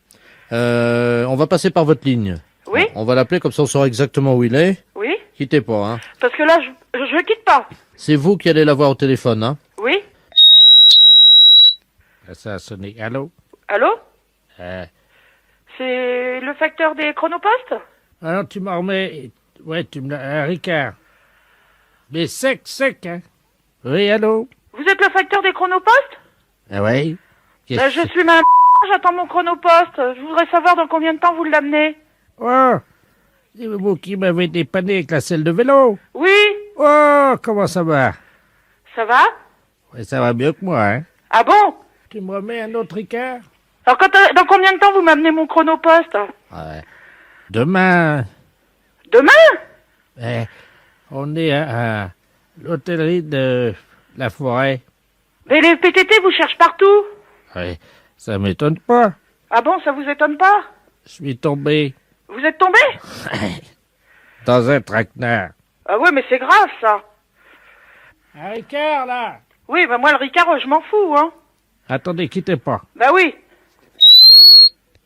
On va passer par votre ligne. Oui. On va l'appeler comme ça on saura exactement où il est. Oui. Quittez pas, hein. Parce que là, je quitte pas. C'est vous qui allez l'avoir au téléphone, hein. Oui. Ça a sonné. Allô? Allô? C'est le facteur des Chronopost? Alors tu m'en remets... Ouais, tu me l'as... Ricard. Mais sec, hein? Oui, allô? Vous êtes le facteur des Chronopost? Ah ouais? Bah, je suis ma j'attends mon Chronopost. Je voudrais savoir dans combien de temps vous l'amenez. Oh! C'est vous qui m'avez dépanné avec la selle de vélo? Oui. Oh, comment ça va? Ça va? Ouais, ça va mieux que moi, hein? Ah bon? Tu me remets un autre Ricard? Alors, dans combien de temps vous m'amenez mon chronopost? Ouais. Demain. Demain? On est à l'hôtellerie de la forêt. Mais les PTT vous cherchent partout. Ouais, ça m'étonne pas. Ah bon, ça vous étonne pas? Je suis tombé Vous êtes tombé? dans un traquenard. Ah ouais, mais c'est grave, ça. Un Ricard, là. Oui, bah moi, le Ricard, je m'en fous, hein. Attendez, quittez pas. Bah oui.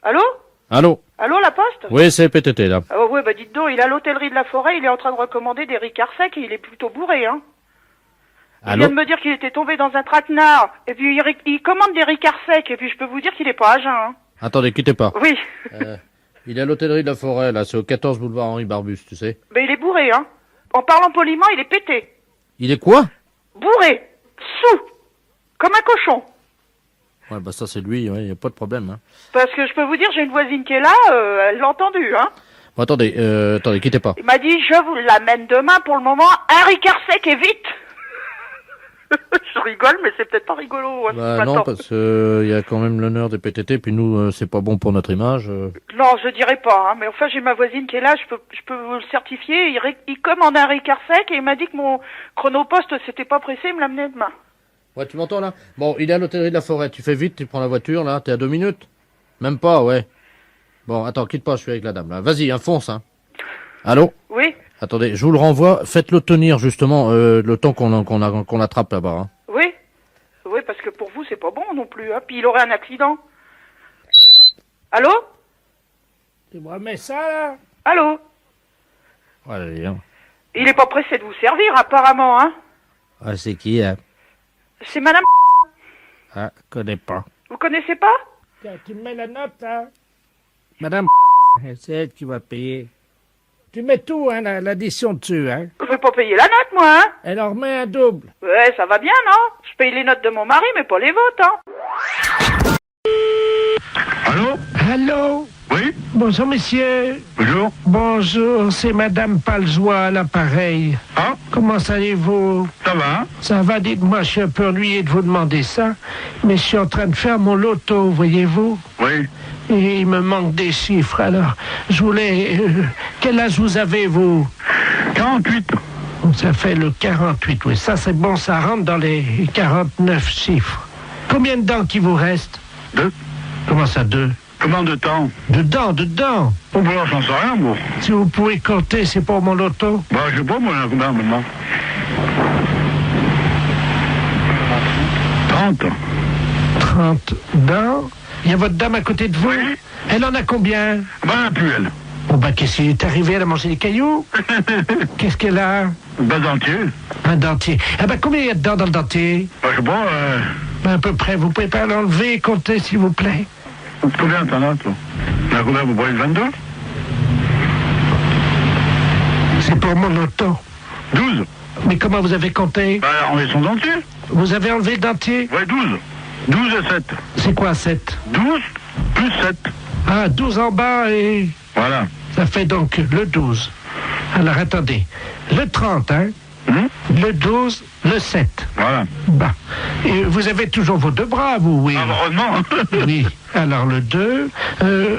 Allô? Allô? Allô, la poste? Oui, c'est PTT, là. Ah ouais, bah dites donc, il est à l'hôtellerie de la forêt, il est en train de recommander des Ricards secs et il est plutôt bourré, hein. Il Allô? vient de me dire qu'il était tombé dans un traquenard, et puis il commande des Ricards secs, et puis je peux vous dire qu'il est pas à jeun, hein. Attendez, quittez pas. Oui. Il est à l'hôtellerie de la forêt, là, c'est au 14 boulevard Henri Barbus, tu sais. Mais il est bourré, hein. En parlant poliment, il est pété. Il est quoi? Bourré. Sous. Comme un cochon. Ouais, bah ça c'est lui, ouais, y a pas de problème, hein. Parce que je peux vous dire, j'ai une voisine qui est là, elle l'a entendu, hein. Bon, attendez, quittez pas. Il m'a dit, je vous l'amène demain, pour le moment, un Ricard sec et vite. Je rigole, mais c'est peut-être pas rigolo. Hein, Bah non, parce que y a quand même l'honneur des PTT, puis nous, c'est pas bon pour notre image. Non, je dirais pas, hein, mais enfin, j'ai ma voisine qui est là, je peux vous le certifier. Il commande un Ricard sec et il m'a dit que mon chronopost s'était pas pressé, il me l'amenait demain. Ouais, tu m'entends là? Bon, il est à l'hôtellerie de la forêt, tu fais vite, tu prends la voiture, là, t'es à 2 minutes? Même pas, ouais. Bon, attends, quitte pas, je suis avec la dame, là. Vas-y, fonce, hein. Allô? Oui? Attendez, je vous le renvoie, faites-le tenir, justement, le temps qu'on attrape là-bas, hein. Oui? Oui, parce que pour vous, c'est pas bon non plus, hein. Puis il aurait un accident. Allô? Tu me remets ça, là? Allô? Allez, hein. Il est pas pressé de vous servir, apparemment, hein. Ah, c'est qui, hein? C'est madame... Ah, connais pas. Vous connaissez pas? Tiens, tu me mets la note, là. Madame, c'est elle qui va payer. Tu mets tout, hein, l'addition dessus, hein. Je vais pas payer la note, moi, hein. Elle en remet un double. Ouais, ça va bien, non? Je paye les notes de mon mari, mais pas les vôtres, hein. Allô? Allô? Oui? Bonjour, messieurs. Bonjour. Bonjour, c'est Madame Palzois à l'appareil. Ah? Comment allez-vous? Ça va? Ça va, dites-moi, je suis un peu ennuyé de vous demander ça, mais je suis en train de faire mon loto, voyez-vous? Oui. Et il me manque des chiffres, alors je voulais... quel âge vous avez, vous? 48. Ça fait le 48, oui. Ça, c'est bon, ça rentre dans les 49 chiffres. Combien de dents qui vous reste? 2. Comment ça, 2? Combien de temps? De dents. Oh, bah, j'en sais rien, moi. Si vous pouvez compter, c'est pour mon loto. Bah, je sais pas, moi, combien maintenant? 30. 30 dents. Il y a votre dame à côté de vous? Oui. Elle en a combien? Bah, plus elle. Bon, bah, qu'est-ce qui est arrivé? Elle a mangé des cailloux? Qu'est-ce qu'elle a? Un dentier. Un dentier. Ah bah, combien il y a de dents dans le dentier? Bah, je sais pas, Bah, à peu près. Vous pouvez pas l'enlever et compter, s'il vous plaît? combien t'en as, toi? Combien vous prenez 22? C'est pour mon loto. 12. Mais comment vous avez compté? Bah, enlever son dentier. Vous avez enlevé le dentier? Ouais, 12. 12 et 7. C'est quoi, 7? 12 plus 7. Ah, 12 en bas et... Voilà. Ça fait donc le 12. Alors, attendez. Le 30, hein? Le 12, le 7. Voilà. Bah. Et vous avez toujours vos deux bras, vous, oui? Heureusement. Oui. Alors, le 2.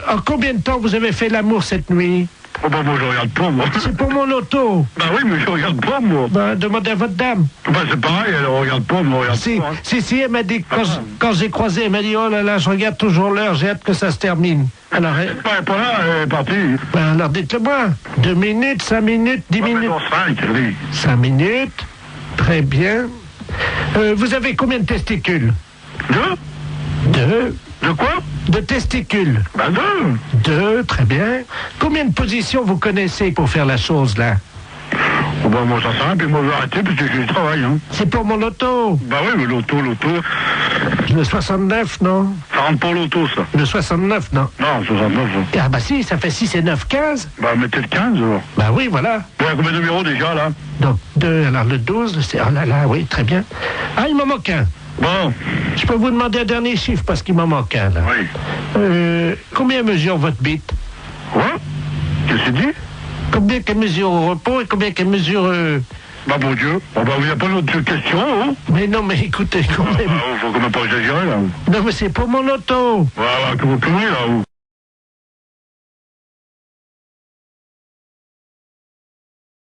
En combien de temps vous avez fait l'amour cette nuit? Oh, bah, moi, je regarde pas, moi. C'est pour mon loto. Bah oui, mais je regarde pas, moi. Bah, demandez à votre dame. Bah, c'est pareil, elle regarde pas, moi, regarde Si, pas. Hein. si, elle m'a dit, que quand j'ai croisé, elle m'a dit, oh là là, je regarde toujours l'heure, j'ai hâte que ça se termine. Alors, Elle est pas là, elle est partie. ben, alors dites-le-moi. 2 minutes, 5 minutes, 10 minutes. 5, oui. 5 minutes. Très bien. Vous avez combien de testicules? 2. De quoi? De testicules. Bah, 2, très bien. Combien de positions vous connaissez pour faire la chose, là? Oh, bah, moi, ça sert à rien, puis moi, je vais arrêter, parce que j'ai du travail, hein. C'est pour mon loto. Bah oui, mais l'auto. Le 69, non? Ça rentre pas l'auto, ça. Le 69, non? Non, 69, ça. Ah bah si, ça fait 6 et 9, 15. Bah, mettez le 15, alors. Bah oui, voilà. Il y a combien de numéros, déjà, là? Donc 2, alors le 12, c'est... Oh là là, oui, très bien. Ah, il m'en manque un. Bon. Je peux vous demander un dernier chiffre, parce qu'il m'en manque un, là. Oui. Combien mesure votre bite? Quoi? Qu'est-ce que tu dis? Combien qu'elle mesure au repos et combien qu'elle mesure Bah bon Dieu. Bah il n'y a pas d'autres questions, hein. Mais non, mais écoutez, quand même. Faut quand même pas exagérer, là. Non, mais c'est pour mon auto. Voilà, que vous connaissez, là, vous.